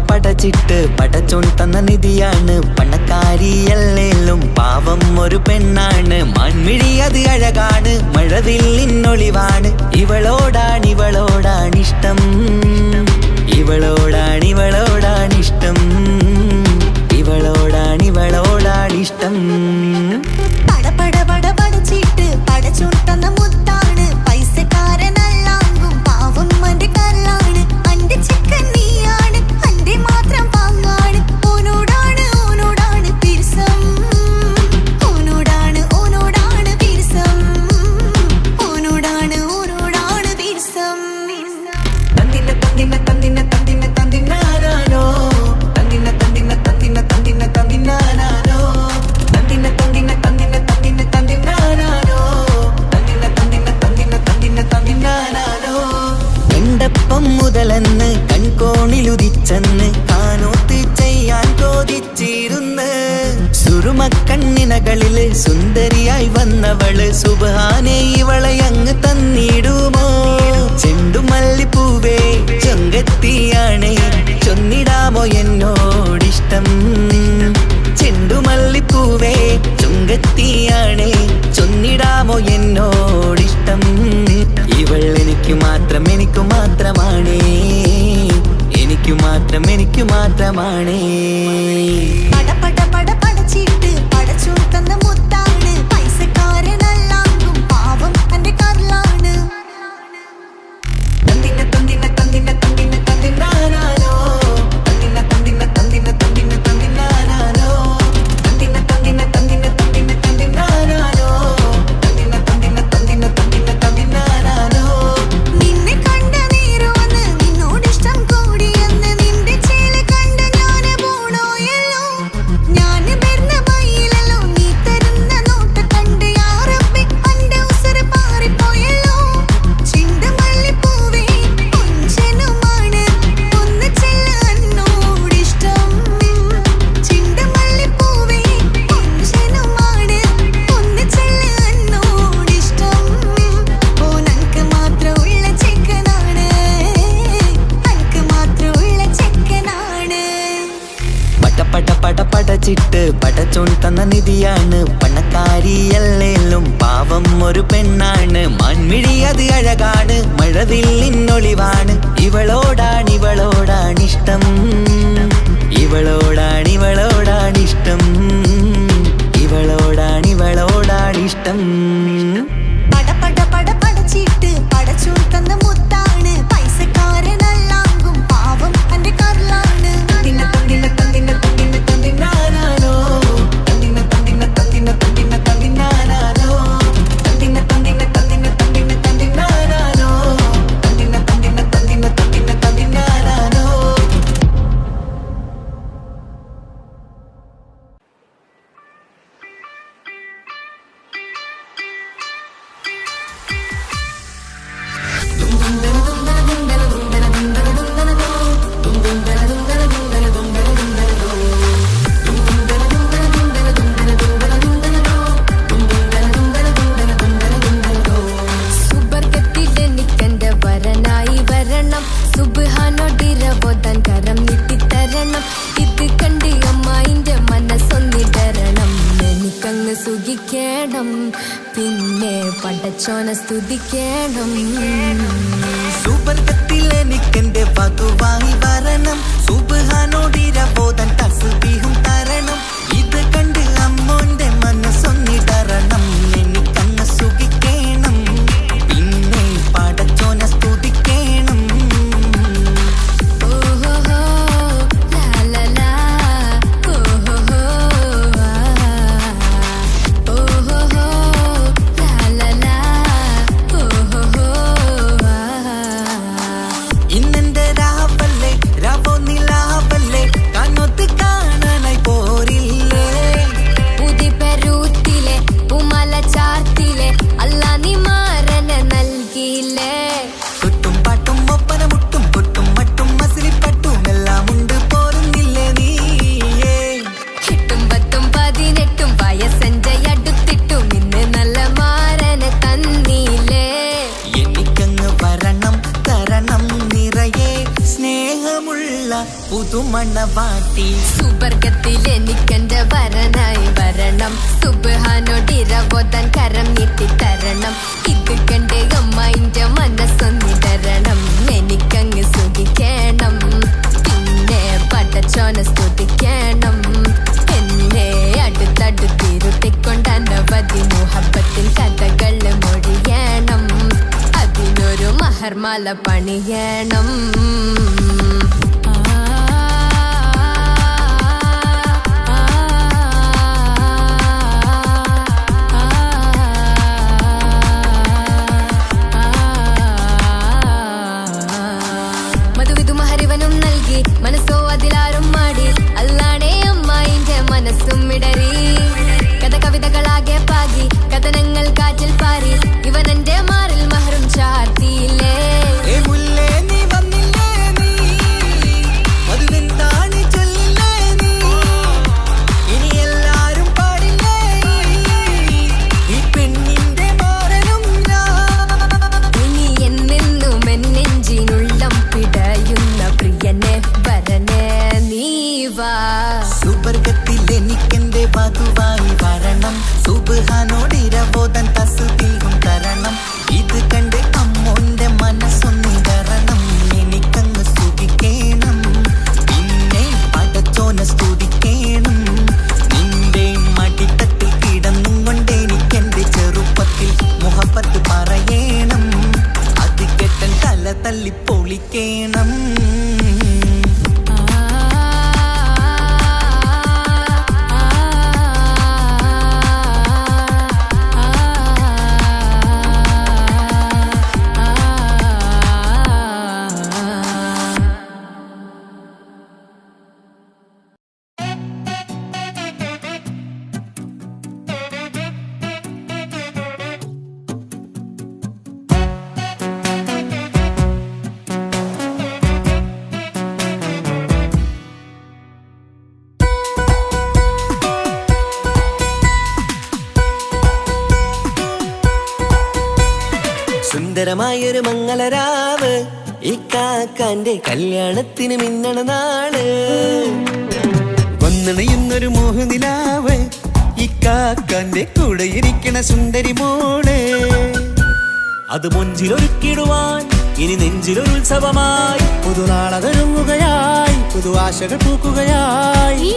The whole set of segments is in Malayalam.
പടച്ചിട്ട് പടച്ചോൻ തന്ന നിധിയാണ് പണക്കാരിയല്ലേലും പാവം ഒരു പെണ്ണാണ്. മാൻമിഴി അത് അഴകാണ്, മഴവില്ലിന്നൊളിവാണ്. ഇവളോടാണിഷ്ടം, ഇവളോടാണിഷ്ടം, ഇവളോടാണിഷ്ടം. പടപട പടച്ചിട്ട് പടച്ചോൻ തന്ന മുത്താണ്, പൈസക്കാരനല്ലാങ്കും പാവം അന്റെ കല്ലാണ്. അന്റെ ചിക്കൻ നീയാണ്, അന്റെ മാത്രം പാങ്ങാണ്. ഓനോടാണ് പിരിസം, ഓനോടാണ് പിരിസം, ഓനോടാണ് പിരിസം. തന്തിന തന്തിന തന്തിന തന്തിന തന്തിനാരോ, തന്തിന തന്തിന തന്തിന തന്തിന തന്തിനാരോ, തന്തിന തന്തിന തന്തിന തന്തിന തന്തിനാരോ, തന്തിന തന്തിന തന്തിന തന്തിന തന്തിനാരോ. എണ്ടപ്പം മുതലെന്ന് കൺകോണിലുദിച്ചെന്ന് കാനോത്ത് ചെയ്യാൻ ചോദിച്ചിരുന്ന്. സുറുമക്കണ്ണിനകളില് സുന്ദരിയായി വന്നവള് സുബ്ഹാനേ ഇവളെ അങ്ങ് തന്നിടുമോ? ചെണ്ടുമല്ലിപ്പൂവേ ചൊങ്കത്തിയാണേ, ചൊന്നിടാമോ എന്നോടിഷ്ടം? ചെണ്ടുമല്ലിപ്പൂവേ ചൊങ്കത്തിയാണേ, ചൊന്നിടാമോ എന്നോടിഷ്ടം? ഇവൾ എനിക്ക് മാത്രമാണേ, എനിക്ക് മാത്രമാണേ. പടച്ചിട്ട് പടച്ചോൻ തന്ന മുത്താണ്, പൈസക്കാരനല്ലാങ്കും പാവം അന്റെ കല്ലാണ്. തന്തിന തന്തിന തന്തിന തന്തിന തന്തിനാരോ, തന്തിന തന്തിന തന്തിന തന്തിന തന്തിനാരോ, തന്തിന തന്തിന തന്തിന തന്തിന തന്തിനാരോ, തന്തിന തന്തിന തന്തിന തന്തിന തന്തിനാരോ. നിന്നെ കണ്ട നേരവന്ന് നിന്നോടിഷ്ടം കൂടിയെന്ന്, നിന്റെ ചേല കണ്ട ഞാന് പോണോയല്ലോ. ഞാന് വരുന്ന വഴിയിലല്ലോ നീ തരുന്ന നോട്ട കണ്ട് യാ റബ്ബി അന്റെ ഉസറ് പാറിപ്പോയല്ലോ. ചെണ്ടുമല്ലിപ്പൂവേ കൊഞ്ചനുമാണ്, ഒന്ന് ചെല്ല എന്നോടിഷ്ടം. ചെണ്ടുമല്ലിപ്പൂവേ കൊഞ്ചനുമാണ്, ഒന്ന് ചെല്ല എന്നോടിഷ്ടം. ഓനക്ക് മാത്രമുള്ള ചെക്കനാണ്, അനക്ക് മാത്രമുള്ള ചെക്കനാണ്. പടച്ചിട്ട് പടച്ചോൻ തന്ന നിധിയാണ് പണക്കാരിയല്ലേലും പാവം ഒരു പെണ്ണാണ്. മാൻമിഴി അത് അഴകാണ്, മഴവില്ലിന്നൊളിവാണ്. ഇവളോടാണിഷ്ടം, ഇവളോടാണിഷ്ടം, ഇവളോടാണിഷ്ടം. പടച്ചിട്ട് പടച്ചോൻ തന്ന മുത്താണ്, പൈസക്കാരനല്ലാങ്കും പാവം അന്റെ കല്ലാണ്. തന്തിന തന്തിന തന്തിന തന്തിന തന്തിനാരോ, തന്തിന തന്തിന തന്തിന തന്തിന തന്തിനാരോ, തന്തിന തന്തിന തന്തിന തന്തിന തന്തിനാരോ, തന്തിന തന്തിന തന്തിന തന്തിന തന്തിനാരോ. സുബർഗത്തിലെനിക്കെന്റെ വരനായി വരണം, സുബ്ഹാനോടിരവോദൻ കരം നീട്ടിത്തരണം. ഇത് കണ്ട് അമ്മായിന്റെ മനസ്സൊന്നിടരണം, എനിക്കങ്ങ് സുഖിക്കണം, പിന്നെ പടച്ചോനെ സ്തുതിക്കണം. സുബർഗത്തിലെനിക്കെന്റെ വധുവായി വരണം, സുബ്ഹാനോടിരവോദൻ തസ്ബീഹും തരണം. ഇത് കണ്ട് അമ്മോന്റെ മനസ്സൊന്നിടരണം, എനിക്കങ്ങ് സുഖിക്കണം, പിന്നെ പടച്ചോനെ സ്തുതിക്കണം. ഓഹോഹോ ലാലലാ, ഓഹോഹോ ഓഹോഹോ ലാലലാ, ഓഹോഹോ മുഞ്ചുള്ള പുതുമണവാട്ടി. സുബർഗത്തിൽ എനിക്കെന്റെ വരനായി വരണം, സുബ്ഹാനോടിരവോദാൻ കരം നീട്ടിത്തരണം. ഇത് കണ്ട് അമ്മയിന്റെ മനസ്സൊന്നിടരണം, എനിക്കങ്ങ് സുഖിക്കണം, പിന്നെ പടച്ചോനെ സ്തുതിക്കണം. എന്നെ അടുത്തടുത്തിരുട്ടിക്കൊണ്ട് അനവധി മുഹബത്തിൻ കഥകൾ മൊഴിയണം, അതിനൊരു മഹർമാല പണിയണം. മനസ്സോ അതിലാരും മാടി, അല്ലാണേ അമ്മായിന്റെ മനസ്സും ഇടറി. കഥ കവിതകളാകെ പാകി, കഥനങ്ങൾ കാറ്റിൽ പാറി, ഇവനെന്റെ മാറിൽ മഹറും ചാർത്തിയില്ലേ. സുബർഗത്തിൽ എനിക്കെന്റെ വധുവായി വരണം, സുബ്ഹാനോടിരവോദാൻ തസ്ബീഹും തരണം. ഇത് കണ്ട് അമ്മോന്റെ മനസ്സൊന്നിടരണം, എനിക്കങ്ങ് സ്തുതിക്കണം, പിന്നെ പടച്ചോനെ സ്തുതിക്കണം. നിന്റെ മടിത്തട്ടിൽ കിടന്നും കൊണ്ട് എനിക്കെന്റെ ചെറുപ്പത്തിൽ മുഹബത്ത് പറയണം, അത് കെട്ടൻ തല തല്ലി പൊളിക്കണം. സുന്ദരമായൊരു മംഗളരാവ്, ഇക്കാക്കാന്റെ കല്യാണത്തിന് മിന്നണ നാള്. വന്നണയുന്നൊരു മോഹനിലാവ്, ഇക്കാക്കാന്റെ കൂടെ ഇരിക്കണ സുന്ദരി മോള്. അത് മൊഞ്ചിലൊരുക്കിടുവാൻ ഇനി നെഞ്ചിലൊരു ഉത്സവമായി, പുതുനാളതൊരുങ്ങുകയായി, പുതു ആശകൾ പൂക്കുകയായി.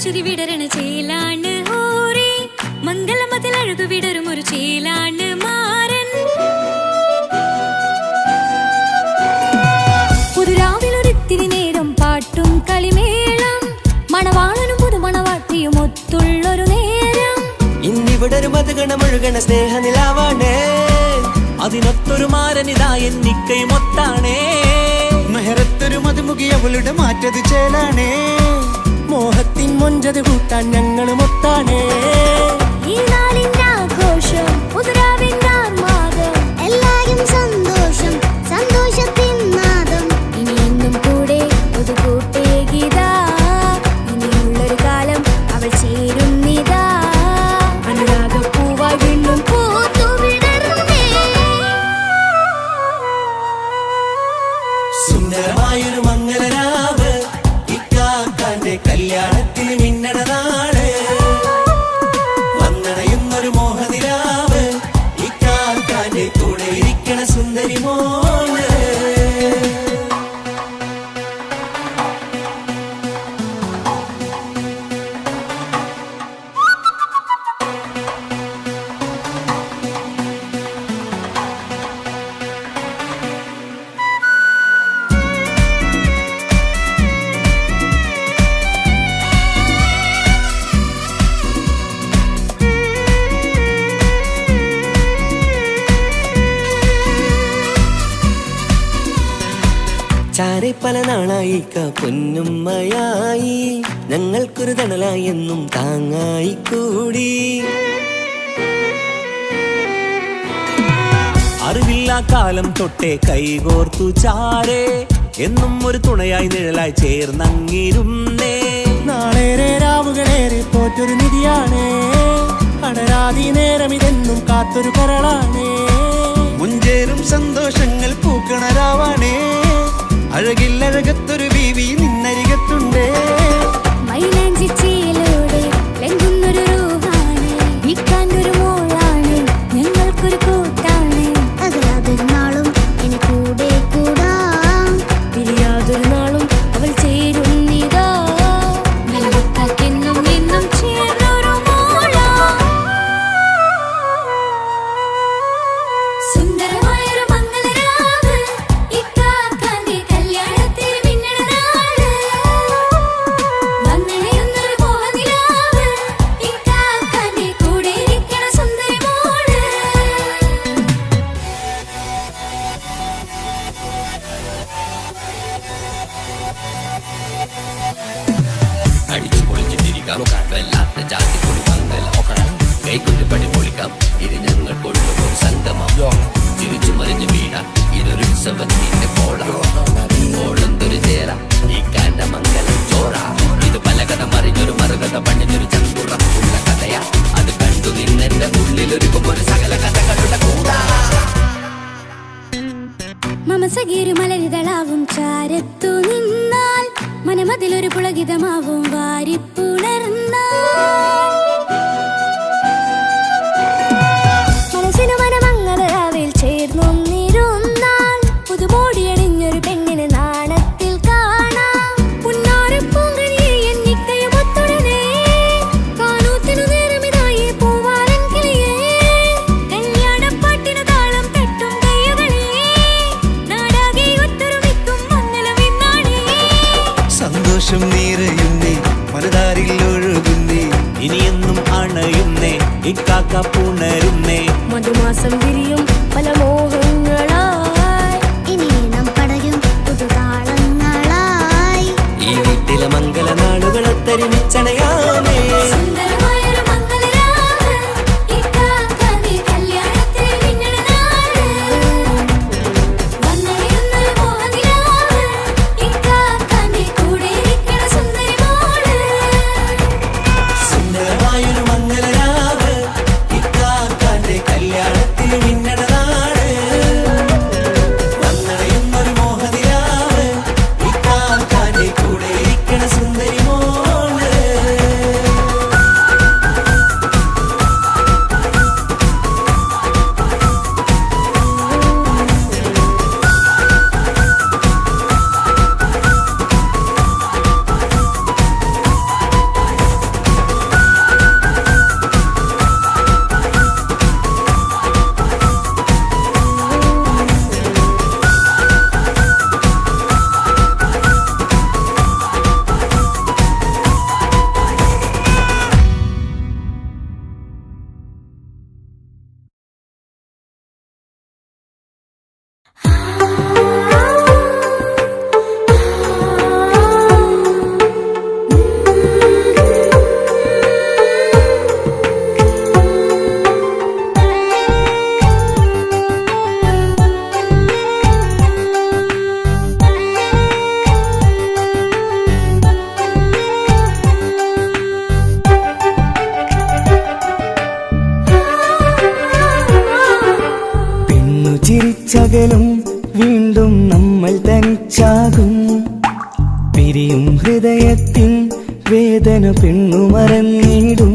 ചിരി വിടരണ ചേലാണ് ഹോറി, മംഗളമതിൽ അഴകു വിടരും ഒരു ചേലാണ് മാരൻ. പുതുരാവിലൊരിത്തിരി നേരം പാട്ടും കളിമേളം, മണവാളനും പുതുമണവാട്ടിയും ഒത്തുള്ളൊരു നേരം. ഇന്നിവിടൊരു മധുഗണമൊഴുകണ സ്നേഹനിലാവാണേ, അതിനൊത്തൊരു മാരനിതാ എന്നിക്കൈമൊത്താണേ. മെഹറത്തൊരു മധുമുഖി അവളുടെ മാറ്റത് ചേലാണേ, മോഹത്തിൻ മൊഞ്ചത് കൂട്ടാൻ ഞങ്ങൾ മൊത്താണേ. ഈ നാളിന്റെ ആഘോഷം, പുതുരാവിന്റെ ആർമാദം, എല്ലാരും സന്തോഷം, സന്തോഷത്തിൻ നാദം. ഇനി എന്നും കൂടെ ഒരു കൂട്ടേകിതാ, ഇനിയുള്ളൊരു കാലം അവൾ ചേരുന്നിതാ. അനുരാഗപ്പൂവായി വീണ്ടും പൂത്തുവിടരുന്നേ. സുന്ദരമായൊരു മംഗളരാവ്, ഇക്കാക്കാന്റെ കല്യാണത്തിന് മിന്നണ നാള്. വന്നണയുന്നൊരു മോഹനിലാവ്, ഇക്കാക്കാന്റെ കൂടെ ഇരിക്കണ സുന്ദരി മോള്. ചാരെ പല നാളായി പൊന്നുമ്മയായി ഞങ്ങൾക്കൊരു തണലായി എന്നും താങ്ങായി കൂടി. അറിവില്ലാ കാലം തൊട്ടേ കൈകോർത്തു ചാരേ എന്നും ഒരു തുണയായി നിഴലായി ചേർന്നങ്ങിരുന്നേ. നാളേറെ രാവുകളേറെ പോറ്റൊരു നിധിയാണേ, അടരാതി നേരം ഇതെന്നും കാത്തൊരു കരളാണേ. മുഞ്ചേറും സന്തോഷങ്ങൾ പൂക്കണരാവാണേ, അഴകില്ലഴകത്തൊരു ബീവി നിന്നരികത്തുണ്ടേ. മൈലാഞ്ചി ചേലോടെ ലംഘുന്നൊരു രൂപാണ്, വിൽക്കാനൊരു മോളാണ്, ഞങ്ങൾക്കൊരു കൂട്ടാണ്. അകലാതൊരു നാളും ഇനി കൂടെ കൂടാം, പിരിയാതൊരു നാളും അവൾ ചേരുന്നിതാ. നെല്ലുക്കാക്കെന്നും എന്നും ചേർന്നൊരു മോളാ. സുന്ദരമായൊരു മംഗളരാവ്, ഇക്കാക്കാന്റെ കല്യാണത്തിൽ മിന്നണ നാള്. വന്നണയുന്നൊരു മോഹനിലാവ്, ഇക്കാക്കാന്റെ കൂടെ ഇരിക്കണ സുന്ദരി മോള്. അടിച്ചു പൊളിച്ചിട്ടിരിക്കാം, വല്ലാത്ത ജാതി പൊളി പന്തല ഒക്കണം, കൈകൊണ്ട് പടി പൊളിക്കാം, ഇത് ഞങ്ങൾ കൊണ്ടുപോകും സംഗമം. തിരിച്ചു മറിഞ്ഞു വീഴാം, ഇതൊരു ഉത്സവത്തിന്റെ ഓളന്തൊരു ചേര ഈ കാണ്ട മംഗലം ചോറ. ഇത് പലകഥ മറിഞ്ഞൊരു മറുകഥ പണിഞ്ഞൊരു ചന്തുറപ്പുള്ള കഥയാ, അത് കണ്ടു നിന്നെന്റെ ഉള്ളിലൊരുക്കുമ്പോൾ സകല കഥകളുടെ കൂടാ. മമസഗീരു മലരിതളാവും ചാരത്തു നിന്നാൽ, മനമതിലൊരു പുളകിതമാവും വാരിപ്പുണർന്നാൽ. മനസ്സിനു മനമങ്ങതരാവിൽ ചേർന്നൊന്നിരുന്നാൽ, പുതുമോടിയണിഞ്ഞൊരു പെണ്ണിന് നാണത്തിൽ കാണാം. പുന്നാരപ്പൂങ്കണിയെ എണ്ണിക്കയുമൊത്തുടനെ, കാനൂത്തിനു നേരമിതായി പൂവാലൻ കിളിയേ. കല്യാണപ്പാട്ടിനു താളം തട്ടും കയ്യുകളെ, നാടാകെ ഒത്തൊരുമിക്കും മംഗളമെന്നാണേ. സന്തോഷം നിറയുന്നേ, മനതാരിൽ ഒഴുകുന്നേ, ഇനിയെന്നും അണയുന്നേ, ഇക്കാക്ക പുണരുന്നേ. മധുമാസം വിരിയും പല മോഹങ്ങളായി, ഇനി നാം പടരും പുതുതാളങ്ങളായി. ഈ വീട്ടിലെ മംഗള നാളുകളെ തരുമിച്ചണയാമേ. സുന്ദരമായൊരു മംഗളരാവ്, ഇക്കാക്കാന്റെ കല്യാണത്തിൽ മിന്നണ നാള്. വന്നണയുന്നൊരു മോഹനിലാവ്, ഇക്കാക്കാന്റെ കൂടെ ഇരിക്കണ സുന്ദരി മോള്. സുന്ദരമായൊരു മംഗളരാവ്, ഇക്കാക്കാന്റെ കല്യാണത്തിൽ മിന്നണ നാട്. വന്നണയുന്നൊരു മോഹനിലാവ്, ഇക്കാക്കാന്റെ കൂടെ ഇരിക്കണ സുന്ദരി മോള്. ചിരിച്ചകലും വീണ്ടും നമ്മൾ തനിച്ചാകും, പിരിയും ഹൃദയത്തിൻ വേദന പെണ്ണു മറന്നിടും.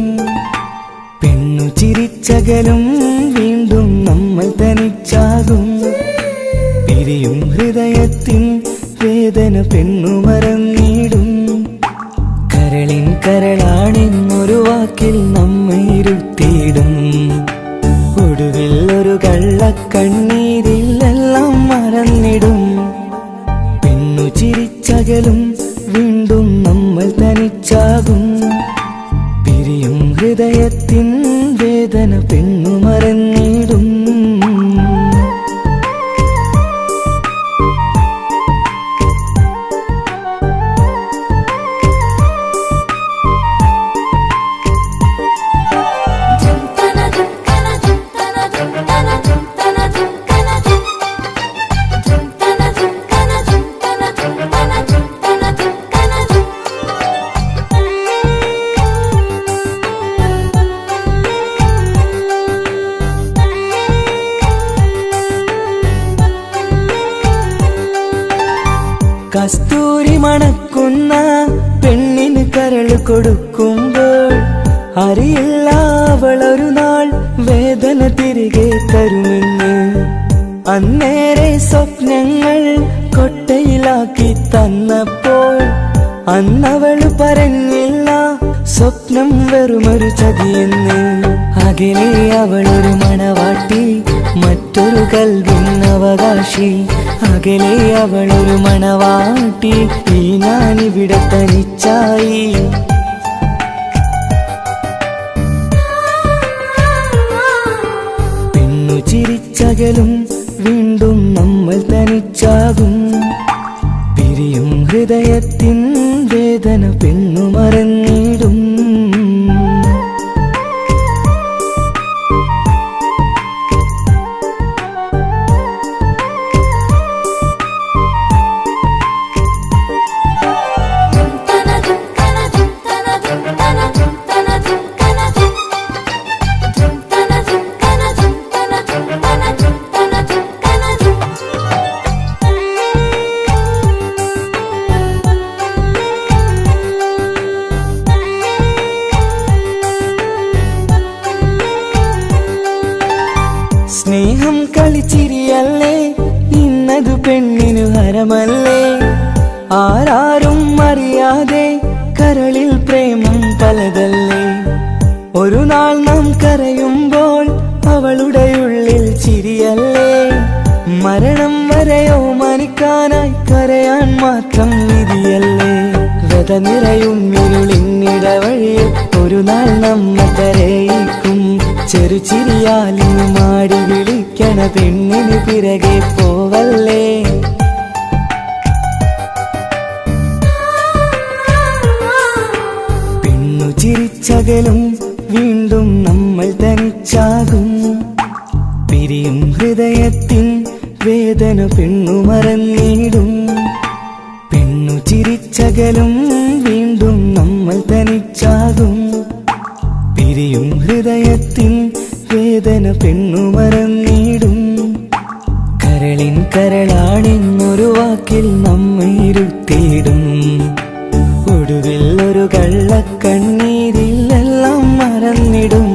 പെണ്ണു ചിരിച്ചകലും വീണ്ടും നമ്മൾ തനിച്ചാകും, പിരിയും ഹൃദയത്തിൻ വേദന പെണ്ണു മറന്നിടും. കരളിൻ കരളാണെന്നൊരു വാക്കിൽ നമ്മെ ഇരുത്തിയിടും, ഒടുവിൽ ഒരു കള്ളക്കണ്ണീരിലെല്ലാം മറന്നിടും. പെണ്ണു ചിരിച്ചകലും വീണ്ടും നമ്മൾ തനിച്ചാകും, പിരിയും ഹൃദയത്തിൻ വേദന പെണ്ണു മറന്നിടും. കസ്തൂരി മണക്കുന്ന പെണ്ണിന് കരള് കൊടുക്കുമ്പോൾ അറിയില്ല അവളൊരു നാൾ വേദന തിരികെ തരുമെന്ന്. അന്നേരെ സ്വപ്നങ്ങൾ കൊട്ടയിലാക്കി തന്നപ്പോൾ അന്നവള് പറഞ്ഞില്ല സ്വപ്നം വെറുമൊരു ചതിയെന്ന്. അകലെ അവളൊരു മണവാട്ടി, മറ്റൊരു കൽവിൻ അവകാശി. അകലെ അവളൊരു മണവാട്ടി, ഈ ഞാനിവിടെ തനിച്ചായി. പെണ്ണു ചിരിച്ചകലും വീണ്ടും നമ്മൾ തനിച്ചാകും. പിരിയും ഹൃദയത്തിൻ വേദന പെണ്ണു മറന്നിടും. സ്നേഹം കളിച്ചിരിയല്ലേ, ഇന്നതു പെണ്ണിനു ഹരമല്ലേ. ആരാരും അറിയാതെ കരളിൽ പ്രേമം പലതല്ലേ. ഒരു നാൾ നാം കരയുമ്പോൾ അവളുടെ ഉള്ളിൽ ചിരിയല്ലേ. മരണം വരെയോ മനിക്കാനായി കരയാൻ മാത്രം വിധിയല്ലേ. വ്യത നിറയും ഇരുളിന്നിടവഴിയിൽ ഒരു നാൾ നമ്മ കരയിക്കും. ചെറുചിരിയാലിന് മാടി വിളിക്കണ പെണ്ണിന് പിറകെ പോവല്ലേ. പെണ്ണു ചിരിച്ചകലും വീണ്ടും നമ്മൾ തനിച്ചാകും. പിരിയും ഹൃദയത്തിൻ വേദന പെണ്ണു മറന്നിടും. പെണ്ണു ചിരിച്ചകലും വീണ്ടും നമ്മൾ തനിച്ചാകും. പിരിയും ഹൃദയത്തിൻ വേദന പെണ്ണു മറന്നിടും. കരളിൻ കരളാണെന്നൊരു വാക്കിൽ നമ്മെ ഇരുത്തിയിടും. ഒടുവിൽ ഒരു കള്ളക്കണ്ണീരിൽ എല്ലാം മറന്നിടും.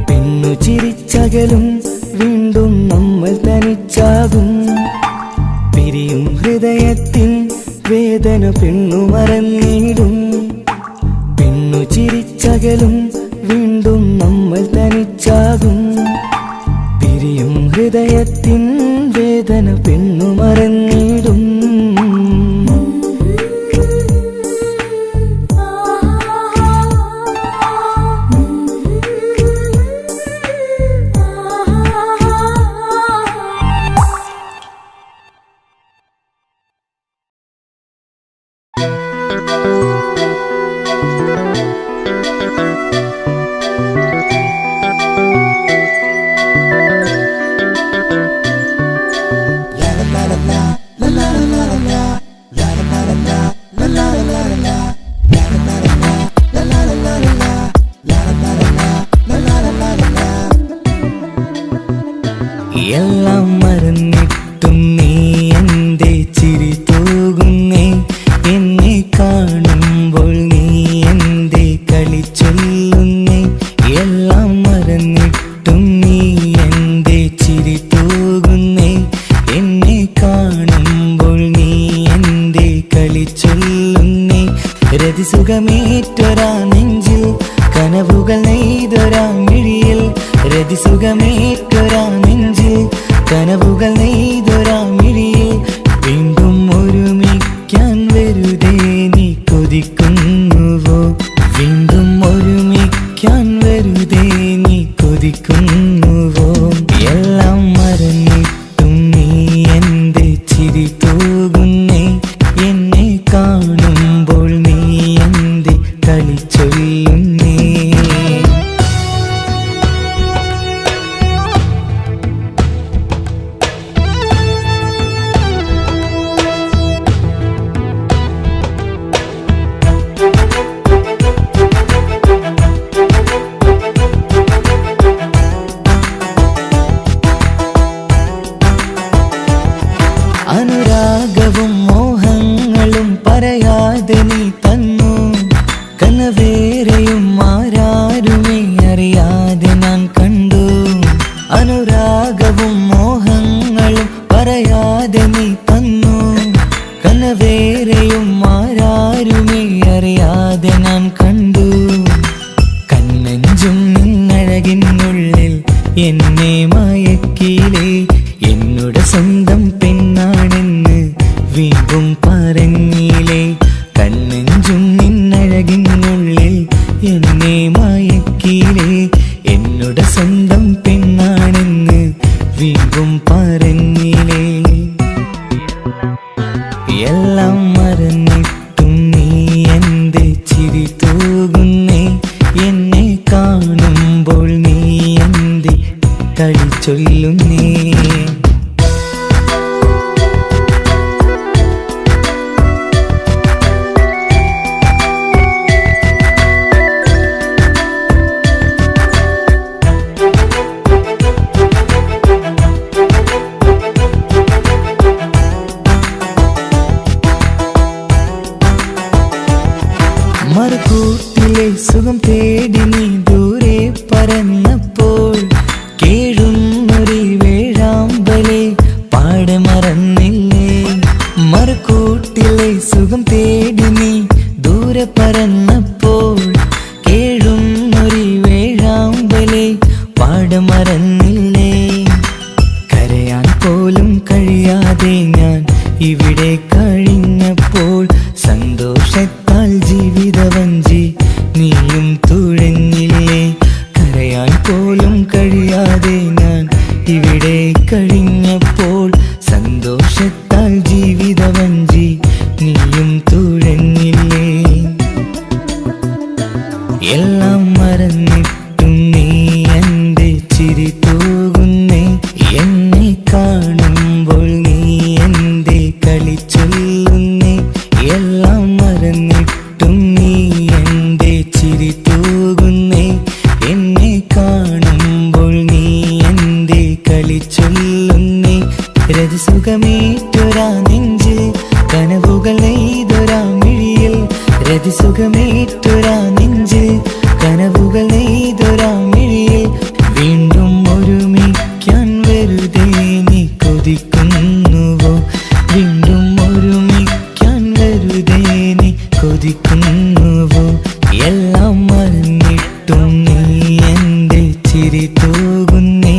പെണ്ണു ചിരിച്ചകലും വീണ്ടും നമ്മൾ തനിച്ചാകും. പിരിയും ഹൃദയത്തിൻ വേദന പെണ്ണു മറന്നിടും. പെണ്ണു ചിരിച്ചകലും വീണ്ടും നമ്മൾ തനിച്ചാകും. പിരിയും ഹൃദയത്തിൻ വേദന പെണ്ണു മറന്നിടും. എല്ലാം മറന്നിട്ടും നീ എന്റെ ചിരി തൂകുന്നേ. എന്നെ കാണുമ്പോൾ നീ എന്റെ കളി ചൊല്ലുന്നേ. എല്ലാം മറന്നിട്ടും നീ എന്റെ ചിരി തൂകുന്നേ. എന്നെ കാണുമ്പോൾ നീ എന്റെ കളി ചൊല്ലുന്നേ. രതിസുഖമേറ്റൊരാ നെഞ്ചിൽ കനവുകൾ നെയ്തൊരാ മിഴിയിൽ. രതിസുഖമേറ്റൊരാ നെഞ്ചിൽ കനവുകൾ നെയ്തൊരാ മിഴിയിൽ. വീണ്ടും ഒരുമിക്കാൻ വെറുതെ നീ കൊതിക്കുന്നുവോ. വീണ്ടും ഒരുമിക്കാൻ വെറുതെ നീ കൊതിക്കുന്നുവോ. എല്ലാം മറന്നിട്ടും നീ എന്റെ ചിരി തൂകുന്നേ. എന്നെ കാണുമ്പോൾ നീ എന്റെ കളി ചൊല്ലുന്നേ. അനുരാഗവും മോഹ കനവേറെയും ആരാരുമേ അറിയാതെ നാം കണ്ടു. കണ്ണെഞ്ചും നിന്നഴകിനുള്ളിൽ എന്നെ മയക്കിയിലേ. എന്നോട് സ്വന്തം പെണ്ണാണെന്ന് വീണ്ടും പറഞ്ഞില്ലേ. കണ്ണെഞ്ചും നിന്നഴകിനുള്ളിൽ എന്നെ മയക്കിയിലേ. എന്നോട് സ്വന്തം പെണ്ണാണെന്ന് വീണ്ടും പറഞ്ഞില്ലേ. എല്ലാം മറന്നിട്ടും നീ എന്റെ ചിരി തൂകുന്നേ. എന്നെ കാണുമ്പോൾ നീ എന്റെ കളി ചൊല്ലുന്നേ. മറുകൂട്ടിലെ സുഖം തേടി നീ ദൂരെ പറന്നപ്പോൾ കേഴുന്നൊരു വേഴാമ്പലെ പാടെ മറന്നില്ലേ. മറുകൂട്ടിലെ സുഖം തേടി നീ ദൂരെ പറന്നപ്പോൾ കേഴുന്നൊരു വേഴാമ്പലെ പാടെ മറന്നില്ലേ. കരയാൻ പോലും കഴിയാതെ ഞാൻ ഇവിടെ കഴിഞ്ഞപ്പോൾ സന്തോഷത്താൽ ജീവിതവഞ്ചി നീയും തുഴഞ്ഞില്ലേ. കരയാൻ പോലും കഴിയാതെ ഞാൻ ഇവിടെ കഴിഞ്ഞപ്പോൾ സന്തോഷത്താൽ ജീവിതവഞ്ചി നീയും തുഴഞ്ഞില്ലേ. എല്ലാം മറന്നിട്ടും നീ എന്റെ ചിരി തൂകുന്നേ. എന്നെ കാണുമ്പോൾ നീ എന്റെ കളി ചൊല്ലുന്നേ. എല്ലാം മറന്നിട്ടും നീ എന്റെ ചിരി തൂകുന്നേ. എന്നെ കാണുമ്പോൾ നീ എന്റെ കളി ചൊല്ലുന്നേ. രതിസുഖമേറ്റൊരാ നെഞ്ചിൽ കനവുകൾ നെയ്തൊരാ മിഴിയിൽ. രതിസുഖമേറ്റൊരാ നെഞ്ചിൽ കനവുകൾ നെയ്തൊരാ മിഴിയിൽ. വീണ്ടും ഒരുമിക്കാൻ വെറുതെ നീ കൊതിക്കുന്നുവോ. വീണ്ടും ഒരുമിക്കാൻ വെറുതെ നീ കൊതിക്കുന്നുവോ. എല്ലാം മറന്നിട്ടും നീ എന്റെ ചിരി തൂകുന്നേ.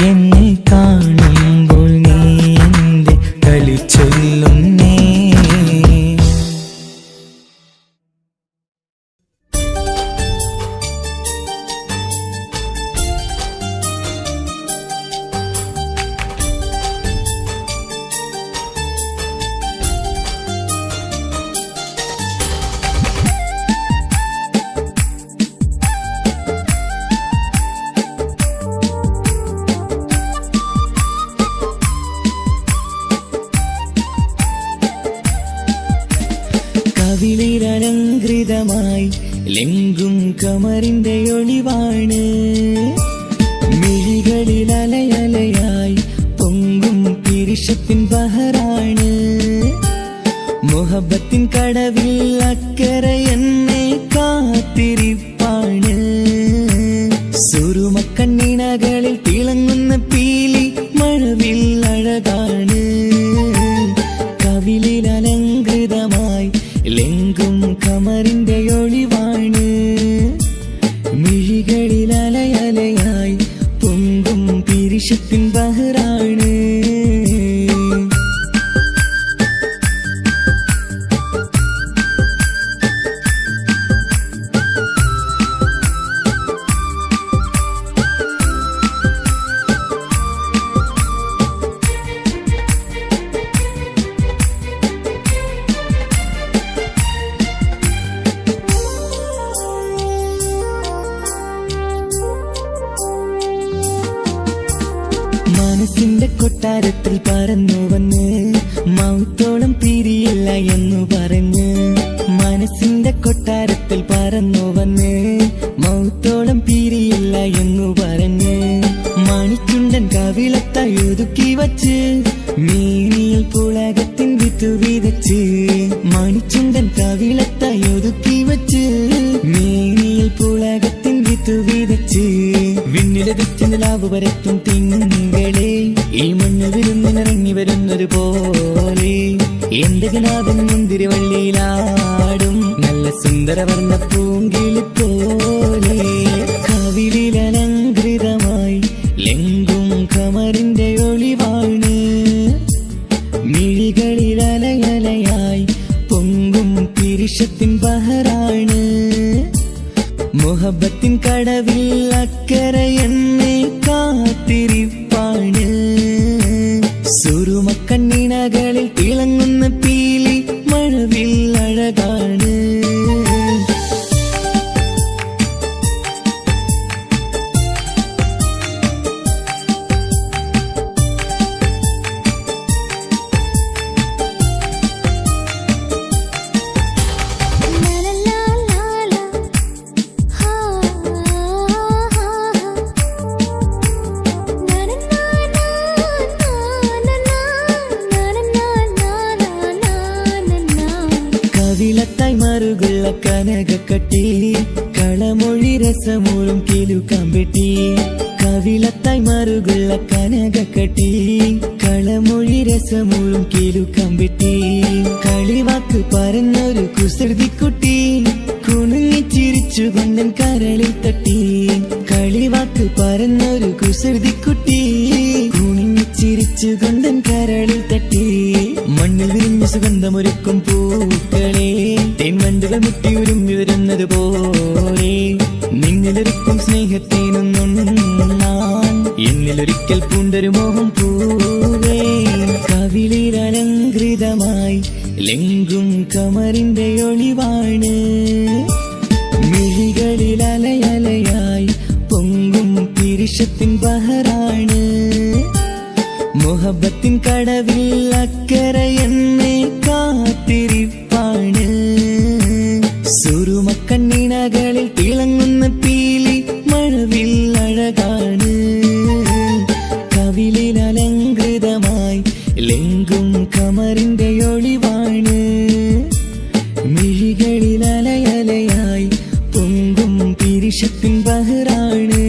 എന്നെ കാണുമ്പോൾ നീ എന്റെ കളി ചൊല്ലുന്നേ. കവിളിലലങ്കൃതമായി ലെങ്കും കമറിന്റെ ഒളിവാണ്. മിഴികളിൽ അലയലയായി പൊങ്കും പിരിശത്തിൻ ബഹറാണ്. മുഹബത്തിൻ കടവിൽ അക്കരെ എന്നെ കാത്തിരിപ്പാണ്. സുറുമക്കണ്ണിണകളിൽ തിളങ്ങുന്ന പീലി മഴവിൽ അഴകാണ്. കവിളിൽ അലങ്കൃതമായി ലെങ്കും കമറിന്റെ ഒളിവാണ്. മിഴികളിൽ അലയലയായി പൊങ്കും പിരിശത്തിൻ ബഹറാണ്. മനസ്സിന്റെ കൊട്ടാരത്തിൽ പറന്നു വന്ന് മൗത്തോളം പിരിയില്ല എന്നു പറഞ്ഞ്. മനസ്സിന്റെ കൊട്ടാരത്തിൽ പറന്നു വന്ന് മൗത്തോളം പിരിയില്ല എന്നു പറഞ്ഞ്. മണിച്ചുണ്ടൻ കവിളത്തായി ഒതുക്കി വച്ച് മേനിയിൽ പുളകത്തിൻ വിത്തു വിതച്ച്. മണിച്ചുണ്ടൻ കവിളത്തായി ഒതുക്കി വച്ച് മേനിയിൽ പുളകത്തിൻ വിത്തു വിതച്ച്. വിണ്ണിലതിച്ച് നിലാവ് വരത്തും തിങ്കളെ ഈ മണ്ണ് വിരുന്നിനിറങ്ങി വരുന്നൊരു പോലെ. എന്റെ നാഥൻ മുന്തിരിവള്ളിയിലാടും നല്ല സുന്ദരവർണ്ണ പൂങ്കിളി പോലെ കവിളിൽ അലങ്കൃതമായി ലെങ്കും കമറിന്റെ ഒളിവാണ് മിഴികളിൽ അലയലയായി പൊങ്കും പിരിശത്തിൻ ബഹറാണ് മുഹബത്തിൻ കടവിൽ അക്കരയെന്നെ കാത്തിരിപ്പാണ് സുറുമക്കണ്ണിണകളിൽ തിളങ്ങുന്ന പീലി മഴവിൽ അഴകാണ് കവിളത്തായി മറുകുള്ള കനകക്കട്ടി കളമൊഴി രസമൂറും കിലുക്കാമ്പെട്ടി കവിളത്തായി മറുകുള്ള കനകക്കട്ടി കളമൊഴി രസമൂറും കിലുക്കാമ്പെട്ടി കളിവാക്ക് പറഞ്ഞൊരു കുസൃതിക്കുട്ടി കുണുങ്ങി ചിരിച്ചു കൊണ്ടൻ കരളിൽ തട്ടി കളിവാക്ക് പറഞ്ഞൊരു കുസൃതിക്കുട്ടി കുണുങ്ങി ചിരിച്ചു കൊണ്ടൻ കരളിൽ തട്ടി മണ്ണിൽ വിരിഞ്ഞ സുഗന്ധമൊരുക്കും പൂക്കളെ തേൻവണ്ടുകൾ മുട്ടിയുരുമ്പി വരുന്നത് പോലെ നിന്നിലൊരുക്കും സ്നേഹത്തേനൊന്നുണ്ണാൻ എന്നിലൊരിക്കൽ പൂണ്ടൊരു മോഹം പൂവേ കവിളിൽ അലങ്കൃതമായി ലെങ്കും കമറിന്റെ ഒളിവാണ് മിഴികളിൽ അലയലയായി പൊങ്കും പിരിശത്തിൻ ബഹറാണ് മുഹബത്തിൻ കടവിൽ അക്കരയെന്നെ കാത്തിരിപ്പാണ് സുറുമക്കണ്ണിണകളിൽ തിളങ്ങുന്ന പീലി മഴവിൽ അഴകാണ് കവിളിൽ അലങ്കൃതമായി ലെങ്കും കമറിന്റെ ഒളിവാണ് മിഴികളിൽ അലയലയായി പൊങ്കും പിരിശത്തിൻ ബഹറാണ്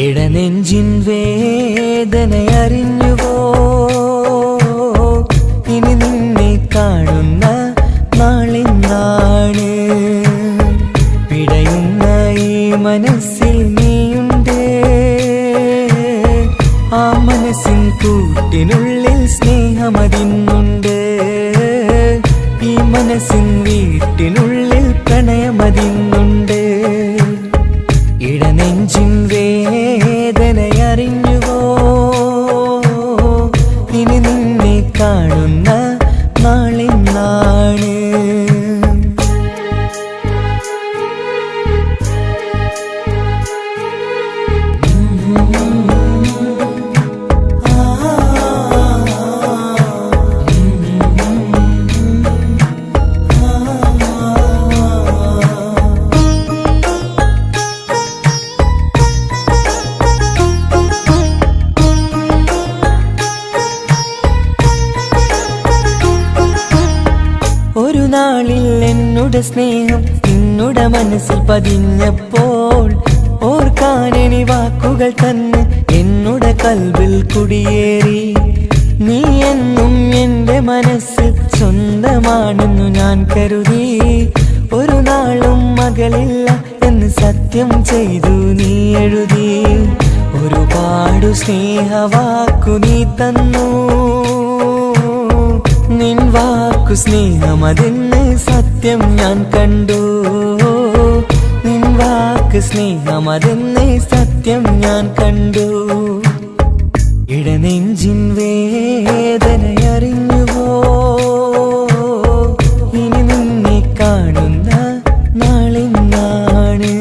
ഇടനെഞ്ചിൻ വേദനയറിഞ്ഞുവോ ഇനി നിന്നെ കാണുന്ന നാളെന്നാണ് പിടയുന്ന ഈ മനസ്സിൽ നീയുണ്ട് ആ മനസ്സിൻ കൂട്ടിനുള്ളിൽ സ്നേഹമതിന്നുണ്ട് ഈ മനസ്സിൻ വീട്ടിനുള്ളിൽ പ്രണയമതിന്നുണ്ട് ഇടനെഞ്ചിൻ വേദനയറിഞ്ഞുവോ ഇനി നിന്നെ കാണുന്ന നാളെന്നാണ് ഒരു നാളിൽ എന്നുടെ സ്നേഹം നിന്നുടെ മനസ്സിൽ പതിഞ്ഞപ്പോൾ ഓർക്കാനെനി വാക്കുകൾ തന്നെ എന്നുടെ കൽബിൽ കുടിയേറി നീ എന്നും എന്റെ മനസ്സിൽ സ്വന്തമാണെന്നു ഞാൻ കരുതി ഒരു നാളും മകളില്ല എന്ന് സത്യം ചെയ്തു നീ എഴുതി ഒരുപാടു സ്നേഹവാക്കു നീ തന്നു നിൻ വാക്കു സ്നേഹമതെന്ന് സത്യം ഞാൻ കണ്ടു. നിൻ വാക്ക് സ്നേഹമതെന്ന് സത്യം ഞാൻ കണ്ടു. ഇടനെഞ്ചിൻ വേദനയറിഞ്ഞുവോ? ഇനി നിന്നെ കാണുന്ന നാളിന്നാണ്.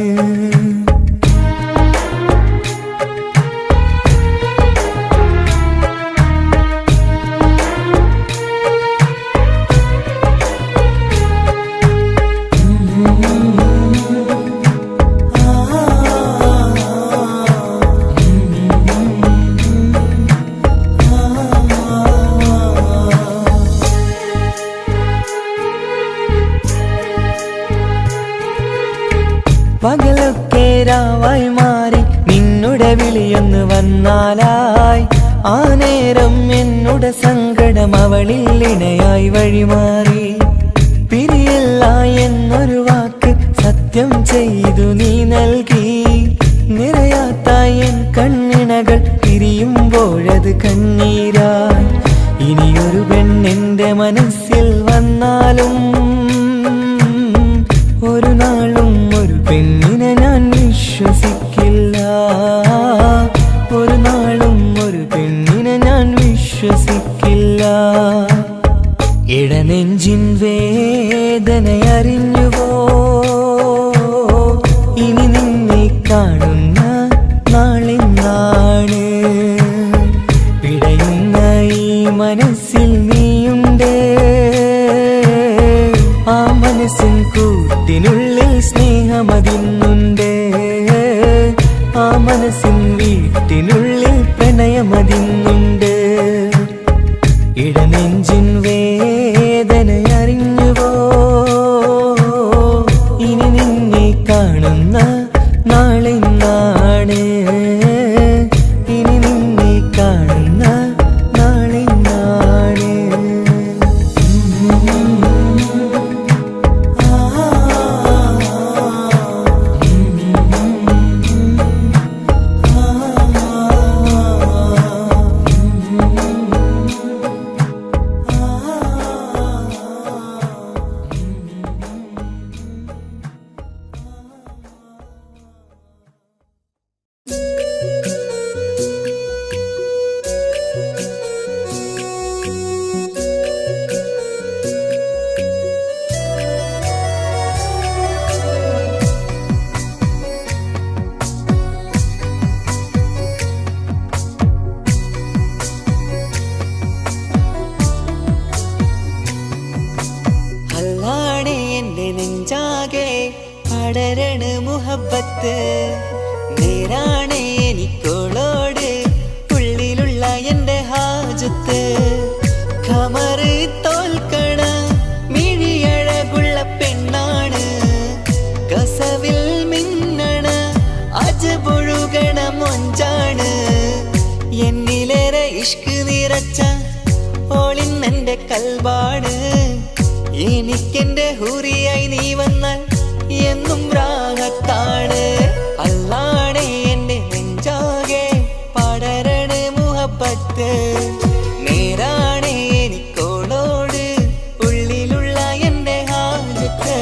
പകലൊക്കെ രാവായി മാറി നിന്നുടെ വിളിയൊന്ന് വന്നാലായി. ആ നേരം എന്നുടെ സങ്കടം അവളിൽ ഇണയായി വഴിമാറി. പിരിയല്ല എന്നൊരു വാക്ക് സത്യം ചെയ്തു നീ നൽകി. നിറയാത്ത എൻ കണ്ണിണകൾ പിരിയുമ്പോഴത് കണ്ണീരായി. ഇനിയൊരു പെണ്ണെന്റെ മനസ്സിൽ വന്നാലും ഒരു നാളും ഒരു പെണ്ണിനെ ഞാൻ വിശ്വസിക്കില്ല. ഒരു നാളും ഒരു പെണ്ണിനെ ഞാൻ വിശ്വസിക്കില്ല. ഇടനെഞ്ചിൻ വേദനയറിഞ്ഞുവോ? ഇനി നിന്നെ കാണുന്ന നാളിന്നാണ്. പിടയുന്ന ഈ മനസ്സിൽ നീയുണ്ട്. ആ മനസ്സിൻ കൂട്ടിനുള്ളിൽ സ്നേഹമതിന്നുണ്ട്. ആ മനസ്സിൻ വീട്ടിനുള്ളിൽ പ്രണയമതിന്നുണ്ട്. ഇടനെഞ്ചിൻ വേദനയറിഞ്ഞുവോ? ഇനി നിന്നെ കാണുന്ന നാളിന്നാണ്. ഇനി നിന്നെ കാണുന്ന നാളിന്നാണ്. അല്ലാണേ എന്റെ നെഞ്ചാകെ പടരണ മുഹബത്ത്. നേരാണേ എനിക്കോളോട് ഉള്ളിലുള്ള എന്റെ ഹാജത്ത്. ഖമറ് തോൽക്കണ മിഴിയഴകുള്ള പെണ്ണാണ്. കസവിൽ മിന്നണ അജബൊഴുകണ മൊഞ്ചാണ്. എന്നിലേറെ ഇഷ്ക് നിറച്ച ഓളിന്നെന്റെ കൽബാണ്. എനിക്കെന്റെ ഹൂറിയായി നീ വന്നാൽ എന്നും രാഗത്താണ്. അല്ലാണേ എന്റെ നെഞ്ചാകെ പടരണ മുഹബത്ത്. നേരാണേ എനിക്കോളോട് ഉള്ളിലുള്ള എന്റെ ഹാജത്ത്.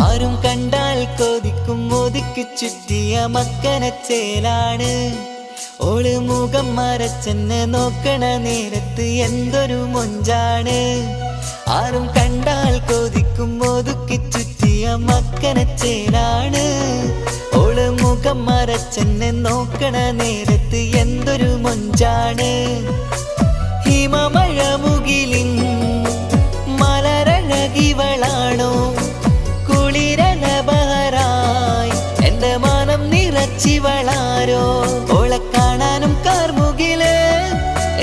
ആരും കണ്ടാൽ കൊതിക്കും ഒതുക്കി ചുറ്റിയ മക്കനച്ചേലാണ്. ഓള് മുഖം മറച്ചെന്ന് നോക്കണ നേരത്ത് എന്തൊരു മൊഞ്ചാണ്. ആരും കണ്ടാൽ കൊതിക്കും ഒതുക്കി ചുറ്റിയ മക്കനച്ചേലാണ്. ഓള് മുഖം മറച്ചെന്ന് നോക്കണ നേരത്ത് എന്തൊരു മൊഞ്ചാണ്. ഹിമമഴ മുകിലിൻ മലരഴകിവളാണോ? കുളിരല ബഹറായി എന്റെ മാനം നിറച്ചിവളാരോ? ഓളെ കാണാനും കാർമുകില്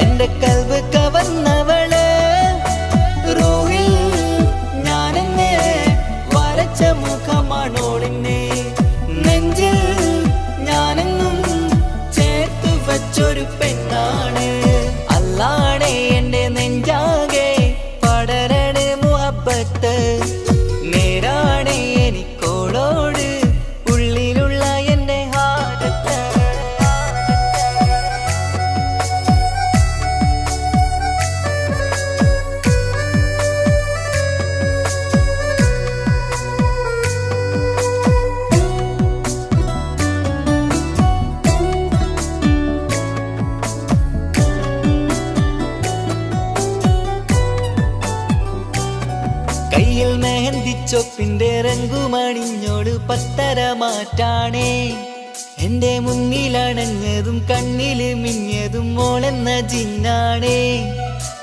എന്റെ കൽവ് കവർന്നവള്. റൂഹിൽ ഞാനെന്നെ വരച്ച മുഖമാണോളിന്നെ. നെഞ്ചിൽ വച്ചൊരു പെണ്ണാണ്. അല്ലാണേ എന്റെ നെഞ്ചാകെ പടരണ മുഹബത്ത്. നേരാണേ എനിക്കോളോട് ഉള്ളിലുള്ള എന്റെ ഹാജത്ത്. കയ്യിൽ മെഹന്തിച്ചൊപ്പിന്റെ രംഗുമണിഞ്ഞോട് പത്തര മാറ്റാണേ. എന്റെ മുന്നിലണഞ്ഞതും കണ്ണില് മിഞ്ഞതും മോളെന്ന ജിന്നാണേ.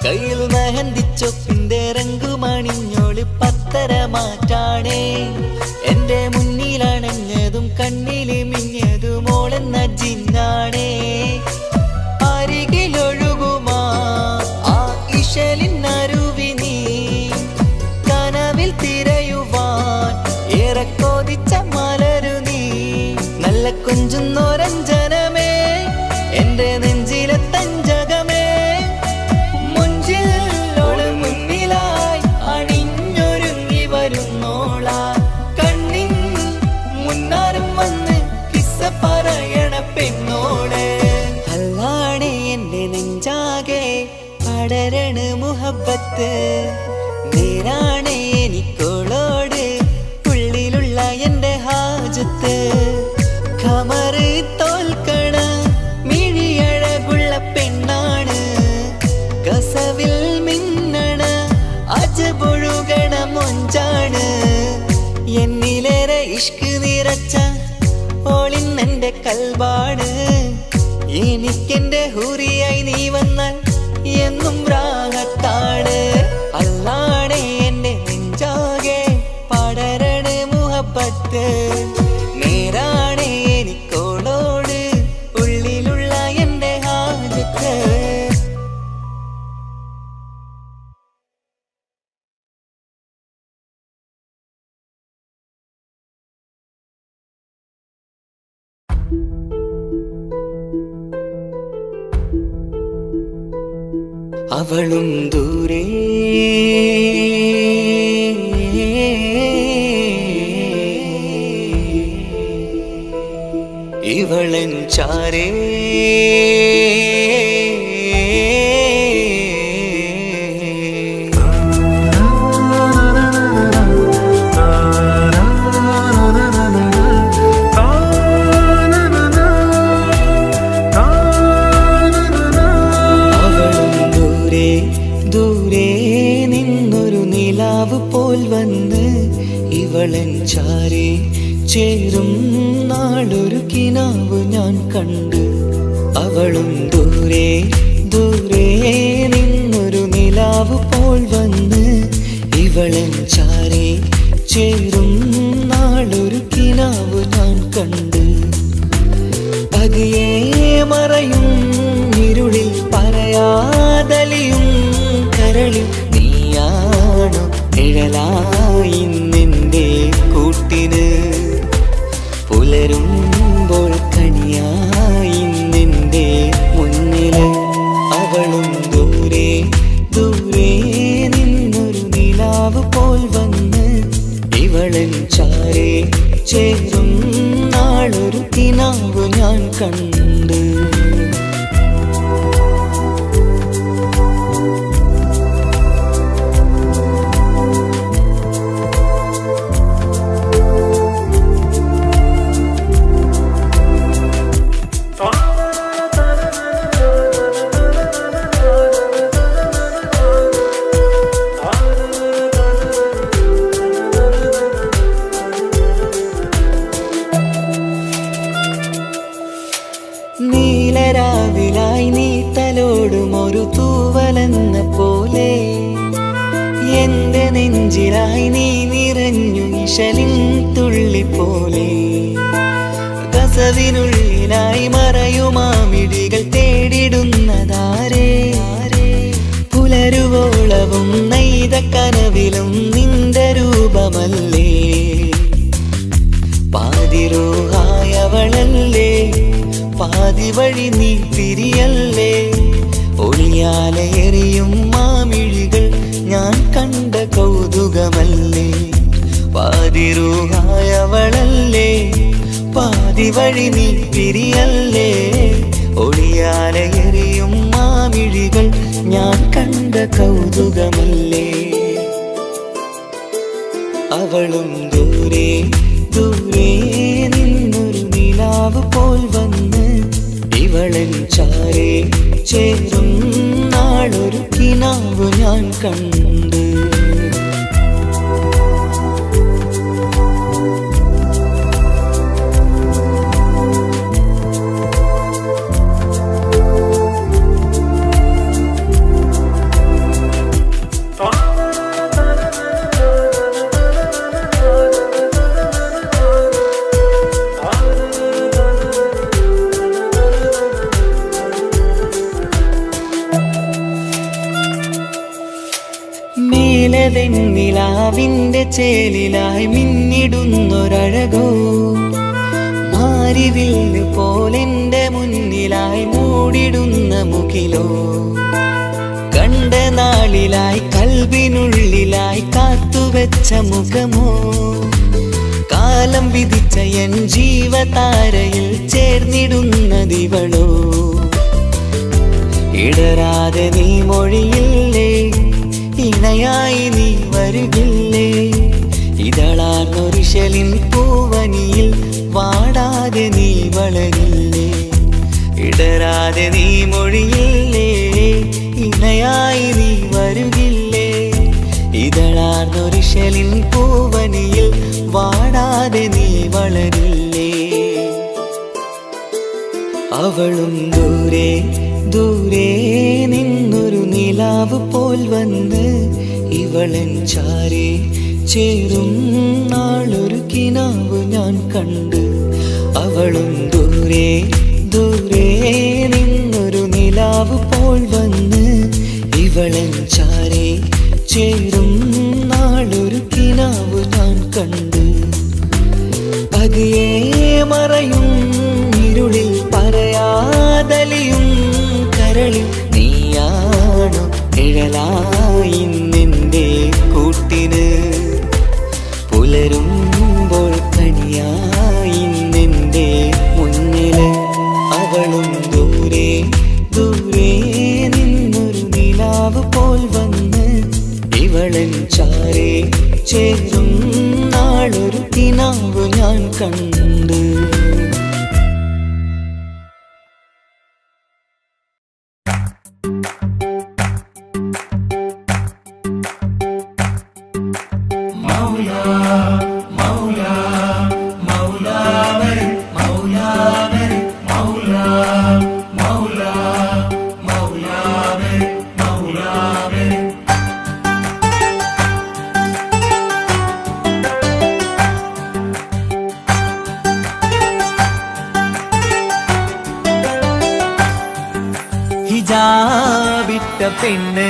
കയ്യിൽ മെഹന്തിച്ചൊപ്പിന്റെ രംഗുമണിഞ്ഞോട് പത്തര മാറ്റാണേ. എന്റെ മുന്നിലണഞ്ഞതും കണ്ണില് മിഞ്ഞതും മോളെന്ന ജിന്നാണേ. അരികിലൊഴുകുമാ ആ ഇശലിനരുവി നീ കനവിൽ തിരയുവാൻ ഏറെ കൊതിച്ച മലരു നീ. നല്ല കൊഞ്ചുന്നോരഞ്ജനമേ എന്റെ നെഞ്ചിലെ തഞ്ചകമേ. മുഞ്ചിലോള് മുന്നിലായി അണിഞ്ഞൊരുങ്ങി വരുന്നോളാ. കണ്ണിൻ മുന്നാരും വന്ന് കിസ്സ പറയണ പെണ്ണോള്. അല്ലാണേ എന്റെ നെഞ്ചാകെ പടരണ മുഹബത്ത്. നേരാണേ എനിക്കോളോട് ഉള്ളിലുള്ള എന്റെ ഹാജത്ത്. ഖമറ് തോൽക്കണ മിഴിയഴകുള്ള പെണ്ണാണ്. കസവിൽ മിന്നണ അജബൊഴുകണ മൊഞ്ചാണ്. എന്നിലേറെ ഇഷ്ക് നിറച്ച ഓളിന്നെന്റെ കൽബാണ്. എനിക്കെന്റെ ഹൂറിയായി നീ വന്നാൽ എന്നും രാഗത്താണ്. അല്ലാണേ എന്റെ നെഞ്ചാകെ പടരണ മുഹബത്ത്. നേരാണേ എനിക്കോളോട് ഉള്ളിലുള്ള എന്റെ ഹാജത്ത്. അവളും ദൂരെ ഇവളൻ ചാരേ. ദൂരെ നിന്നൊരു നിലാവ് പോൽ വന്ന് ഇവളൻ ചാരേ ചേരും നാളൊരു കിനാവ് ഞാൻ കണ്ട്. അവളും ദൂരെ ദൂരെ നിന്നൊരു നിലാവ് പോൽ വന്ന് ഇവളൻ ചാരേ ചേരും നാളൊരു കിനാവ് ഞാൻ കണ്ട്. പതിയെ മറയും ഇരുളിൽ പറയാതലിയും കരളിൽ നീയാണു നിഴലായി നിന്റെ കൂട്ടിന്. പുലരുമ്പോൾ കണിയായി നിന്റെ മുന്നില്. അവളും ദൂരെ ദൂരെ നിന്നൊരു നിലാവ് പോൽ വന്ന് ഇവളൻ ചാരേ ചേരും നാളൊരു കിനാവ് ഞാൻ കണ്ട്. നീലരാവിലായി നീ തലോടും ഒരു തൂവലെന്ന പോലെ എന്റെ നെഞ്ചിലായി നീ നിറഞ്ഞു ഇശലിൻ തുള്ളി പോലെ. കസവിനുള്ളിലായി മറയുമാമിടികൾ തേടിടുന്നതാരേ. പുലരുവോളവും നെയ്ത കനവിലും നിന്റെ പാതി വഴി നീ തിരിയല്ലേ. ഒളിയാലെ എറിയും മാമിഴികൾ ഞാൻ കണ്ട കൗതുകമല്ലേ. പാതിരൂഹായവളല്ലേ, പാതി വഴി നീ തിരിയല്ലേ. ഒളിയാലെ എറിയും മാമിഴികൾ ഞാൻ കണ്ട കൗതുകമല്ലേ. അവളും ദൂരെ ദൂരെ നിന്നൊരു നിലാവ് പോൽ വന്ന് ഇവളൻ ചാരേ ചേരും നാളൊരു കിനാവ് ഞാൻ കണ്ട്. നിലാവിന്റെ ചേലിലായി മിന്നിടുന്നൊരഴകോ, മാരിവില്ല് പോലെന്റെ മുന്നിലായി മൂടിടുന്ന മുകിലോ. കണ്ട നാളിലായി കൽവിനുള്ളിലായി കാത്തുവെച്ച മുഖമോ, കാലം വിധിച്ച എൻ ജീവതാരയിൽ ചേർന്നിടുന്നതിവളോ. ഇടരാതെ നീ മൊഴിയില്ലേ, ഇണയായി നീ വരുകില്ലേ. ഇതളാർന്നൊരിശലിൻ പൂവനിയിൽ വാടാതെ നീ വളരില്ലേ. ഇടരാതെ നീ മൊഴിയില്ലേ, ഇണയായി നീ വരുകില്ലേ. ഇതളാർന്നൊരിശലിൻ പൂവനിയിൽ വാടാതെ നീ വളരില്ലേ. അവളും ദൂരെ ദൂരെ നിന്നൊരു നിലാവ് പോൽ വന്ന് ഇവളൻ ചാരേ ചേരും നാളൊരു കിനാവ് ഞാൻ കണ്ട്. അവളും ദൂരെ ദൂരെ നിന്നൊരു നിലാവ് പോൽ വന്ന് ഇവളൻ ചാരേ ചേരും നാളൊരു കിനാവ് ഞാൻ കണ്ട്. പതിയെ മറയും ഇരുളിൽ പറയാതലിയും കരളിൽ നീയാണു നിഴലായി നിന്റെ കൂട്ടിന്. പുലരുമ്പോൾ കണിയായി നിന്റെ മുന്നില്. അവളും ദൂരെ ദൂരെ നിന്നൊരു നിലാവ് പോൽ വന്ന് ഇവളൻ ചാരേ ചേരും നാളൊരു കിനാവ് ഞാൻ കണ്ട്. ഹിജാബിട്ട പെണ്ണ്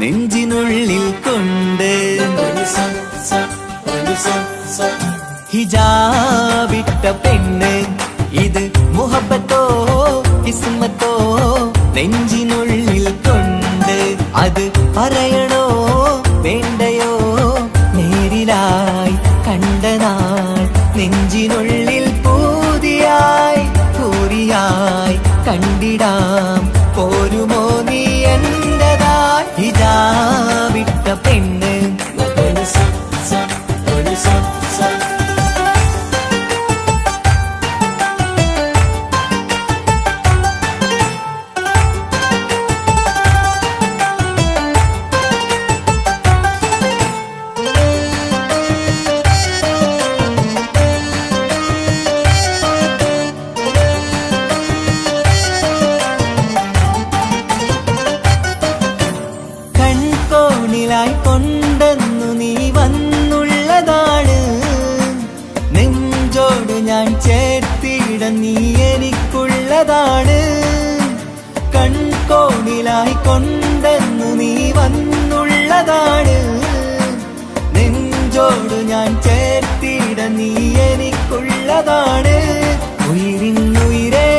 നെഞ്ചിനുള്ളിൽ കൊണ്ട്. ഹിജാബിട്ട പെണ്ണ് ഇത് മുഹബത്തോ കിസ്മത്തോ നെഞ്ചിനുള്ളിൽ കൊണ്ട്. അത് പറയണോ വേണ്ടയോ നേരിലായി കണ്ട നാൾ നെഞ്ചിനുള്ളിൽ പൂതിയായി പൂരിയായി കണ്ടിടാം. പോരുമോ നീ എന്റതായി. ഹിജാബിട്ട പെണ്ണ് കൊണ്ടെന്നു നീ വന്നുള്ളതാണ്. നെഞ്ചോട് ഞാൻ ചേർത്തിട നീ എനിക്കുള്ളതാണ്. കൺകോണിലായി കൊണ്ടെന്നു നീ വന്നുള്ളതാണ്. നെഞ്ചോട് ഞാൻ ചേർത്തിട നീ എനിക്കുള്ളതാണ്. ഉയിരിന്നുയിരേ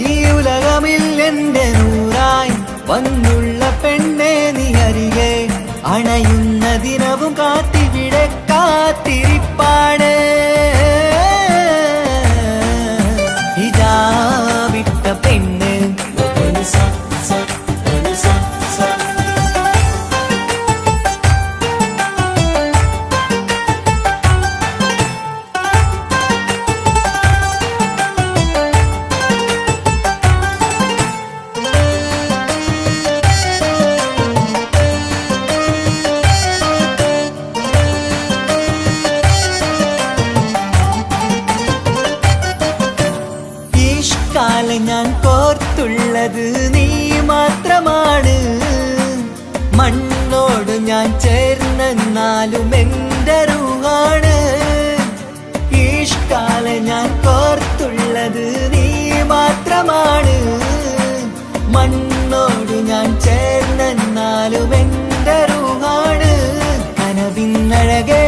ഈ ഉലകമിൽ എന്റെ നൂറായി വന്നുള്ള പെണ്ണെ നീ അരികെ അണയുന്ന ദിനവും കാത്തിവിടെ കാത്തിരിപ്പാണ്. ഇതാ വിട്ട പെണ്ണ് ഞാൻ കോർത്തുള്ളത് നീ മാത്രമാണ്. മണ്ണോട് ഞാൻ ചേർന്നെന്നാലും എന്റെ റൂഹാണ്. ഈഷ്കാല ഞാൻ കോർത്തുള്ളത് നീ മാത്രമാണ്. മണ്ണോട് ഞാൻ ചേർന്നെന്നാലും എന്റെ റൂഹാണ്. കനവിന്നഴകെ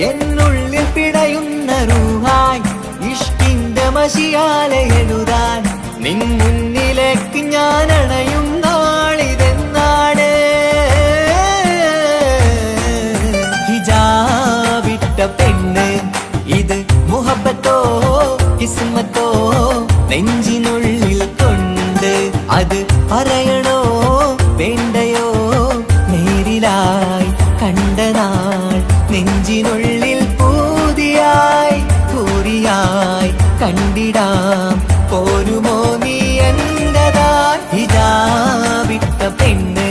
എന്നുള്ളിൽ പിടയുന്ന റൂഹായി ഇഷ്കിന്റെ മഷിയാലെ എഴുതാൻ നിൻ മുന്നിലേക്ക് ഞാൻ അണയും നാളിതെന്നാണ്. ഹിജാബിട്ട പെണ്ണ് ഇത് മുഹബത്തോ കിസ്മത്തോ നെഞ്ചിനുള്ളിൽ കൊണ്ട് അത് പറയണോ വേണ്ടയോ നേരിലായി കണ്ട നാൾ നെഞ്ചിനുള്ളിൽ പൂതിയായി പൂരിയായി കണ്ടിടാം പോരുമോ നീ എന്റതാ. ഇതാ വിട്ട പെണ്ണ്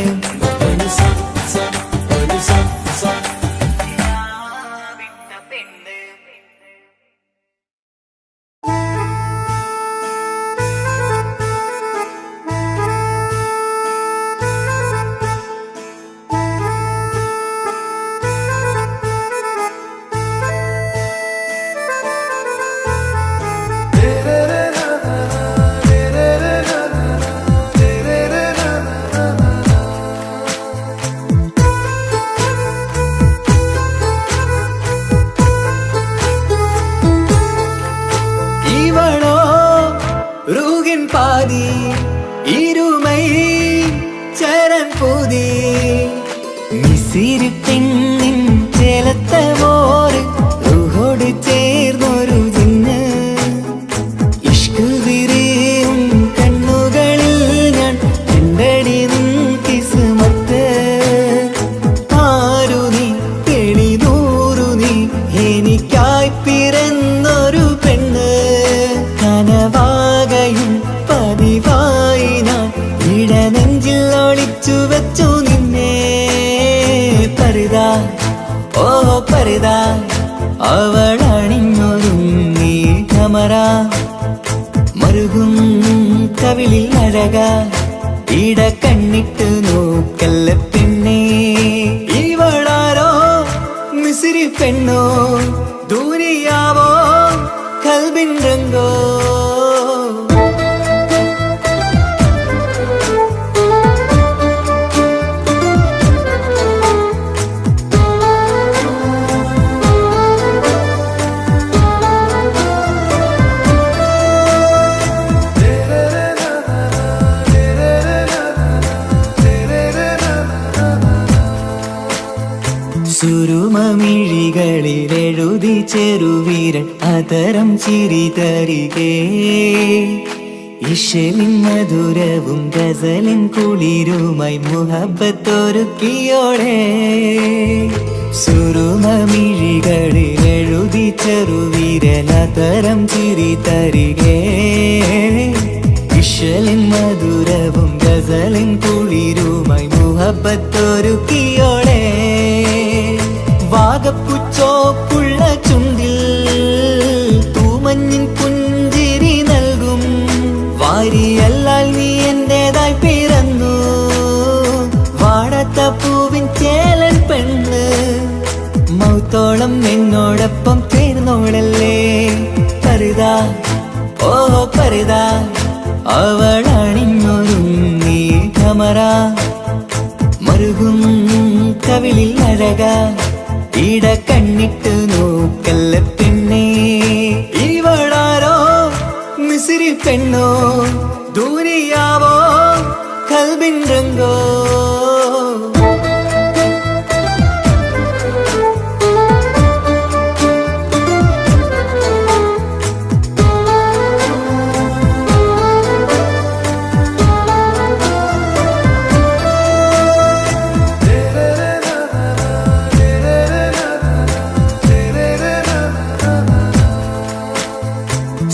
பாதி இருமை சரண் பூதி மிசிறு பெண்ணின் ചേലത്തെ മോര് റൂഹോട് ചേർന്നൊരു ജിന്ന് ഇഷ്ക് വിരിയും കണ്ണുകളിൽ ഞാൻ കണ്ടടി നിൻ കിസ്മത്ത്. ആരു നീ തെളിനൂറു നീ എനിക്കായി പിറന്നൊരു പെണ്ണ്. കനവാകയും പതിവായി ഞാൻ ഇടനെഞ്ചിൽ ഒളിച്ചു വെച്ചു നിന്നെ. പരിതാ ഓ പരിതാ അവളണിഞ്ഞൊരുങ്ങി കമറ മറുകും കവിളിൽ അഴക ഇട കണ്ണിട്ട് നോക്കല്ല പെണ്ണേ. ഇവളാരോ മിസിരി പെണ്ണോ ദൂരിയാവോ കൽബിൻ രംഗോ. സുരുമമിഴികളിൽ എഴുതി ചെറുവീരൻ അതരം ചിരി തരികേ. ഇശലിൻ മധുരവും ഗസലിൻ കുളിരുമായി മുഹബത്തൊരുക്കിയോടെ. സുരുമമിഴികളിൽ എഴുതി ചെറുവീരൻ അതരം ചിരി തരികേ. ഇശലിൻ മധുരവും ഗസലിൻ കുളിരുമായി മുഹബത്തൊരുക്കിയോടെ. വാഗപ്പുച്ചോപ്പുള്ള ചുണ്ടിൽ തൂമഞ്ഞിൻ പുഞ്ചിരി നൽകും. വാരിയല്ലാൽ നീ എന്റേതായി പിറന്നു. വാടാത്ത പൂവിൻ ചേലൻ പെണ്ണ് മൗത്തോളം എന്നോടൊപ്പം ചേർന്നോളല്ലേ. പരിതാ ഓ പരിതാ അവളണിഞ്ഞൊരുങ്ങി കമറ മറുകും കവിളിൽ അഴക ഇട കണ്ണിട്ട് നോക്കല്ല പെണ്ണ്. പെണ്ണോ ദൂരിയാവോ കൽബിൻ രംഗോ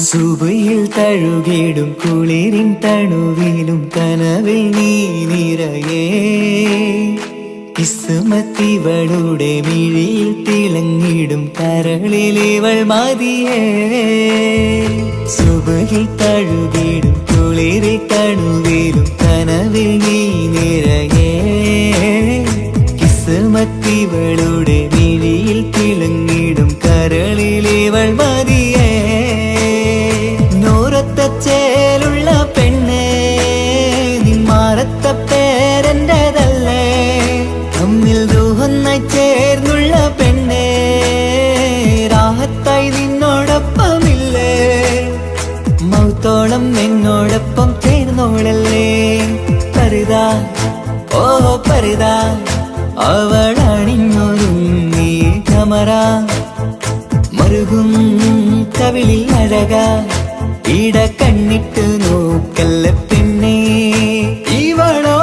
സുബയിൽ തഴുകിടും കുളിരിൻ തണുവിലും കനവിൽ നീ നിറയേ കിസ്മത്തിവളുടെ മിഴിയിൽ തിളങ്ങിടും കരളിലിവൾ മതിയേ സുബയിൽ തഴുകിടും കുളിരിൽ തണുവിലും കനവിൽ നീ നിറയേ കിസ്മത്തിവളുടെ മിഴിയിൽ തിളങ്ങിടും കരളിലിവൾ മതിയേ ചേലുള്ള പെണ്ണേ നിന്മാറത്ത പേരെൻ്റെതല്ലേ തമ്മിൽ ദൂഹൊന്നായി ചേർന്നുള്ള പെണ്ണേ രാഹത്തായി നിന്നോടൊപ്പമില്ലേ മൗത്തോളം എന്നോടൊപ്പം ചേർന്നോളല്ലേ പരിതാ ഓ പരിതാ അവളണിഞ്ഞൊരുങ്ങി കമറ മറുകും കവിളിൽ അഴക ഇട കണ്ണിട്ട് നോക്കല്ല പെണ്ണേ ഇവളോ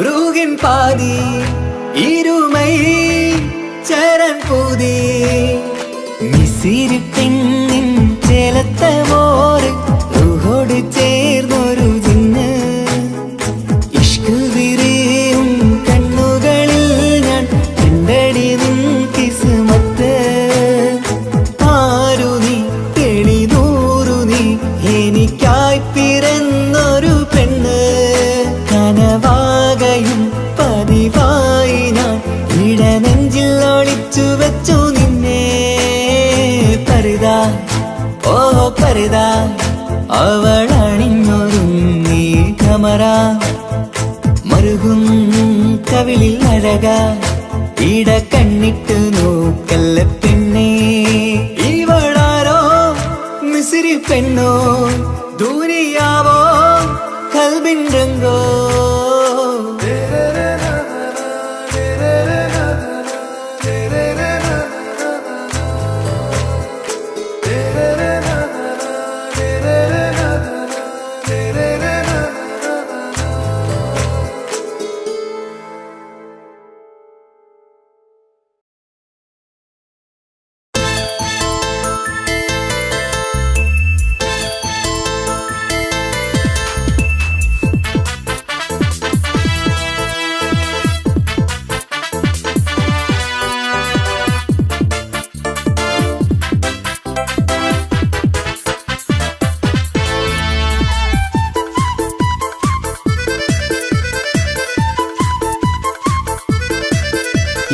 റൂഹിൻ പാതി ഇരുമൈ ചരൻ പൂതി മിസിരി പെണ്ണിൻ ചേലത്ത മോറ് റൂഹോട് ചേർന്നൊരു ജിന്ന് ഇഷ്ക് വിരിയും കണ്ണുകളിൽ ഞാൻ കണ്ടടി നിൻ കിസ്മത്ത് ആരു നീ എനിക്കായി പിറന്നൊരു പെണ്ണ് കനവാകയും പതിവായി ഞാൻ ഇടനെഞ്ചിൽ ഒളിച്ചു വെച്ചു നിന്നെ പരിതാ ഓ പരിതാ അവളണിഞ്ഞൊരുങ്ങി കമറ മറുകും കവിളിൽ അഴക ഇട കണ്ണിട്ട് നോക്കല്ല പെണ്ണേ ഇവളാരോ മിസിരി പെണ്ണോ ദൂരിയാവോ കൽബിൻ രംഗോ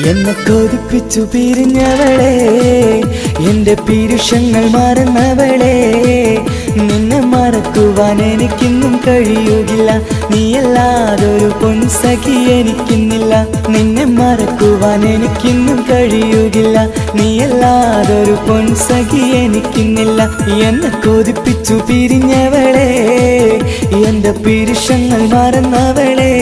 എന്നെ കൊതിപ്പിച്ചു പിരിഞ്ഞവളെ എന്റെ പീരുഷങ്ങൾ മറന്നവളെ നിന്നെ മറക്കുവാൻ എനിക്കിന്നും കഴിയുകില്ല നീയല്ലാതൊരു പൊൻസഖി എനിക്കിന്നില്ല നിന്നെ മറക്കുവാൻ എനിക്കിന്നും കഴിയുകില്ല നീയല്ലാതൊരു പൊൻസഖി എനിക്കിന്നില്ല എന്നെ കൊതിപ്പിച്ചു പിരിഞ്ഞവളെ എന്റെ പീരുഷങ്ങൾ മറന്നവളെ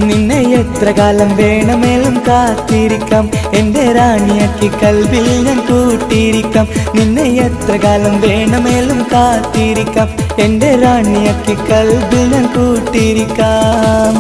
നിന്നെ എത്ര കാലം വേണമെങ്കിലും കാത്തിരിക്കാം എന്റെ റാണിയാക്കി കൽബിൽ ഞാൻ കൂട്ടിയിരിക്കാം നിന്നെ എത്ര കാലം വേണമെങ്കിലും കാത്തിരിക്കാം എന്റെ റാണിയാക്കി കൽബിൽ ഞാൻ കൂട്ടിയിരിക്കാം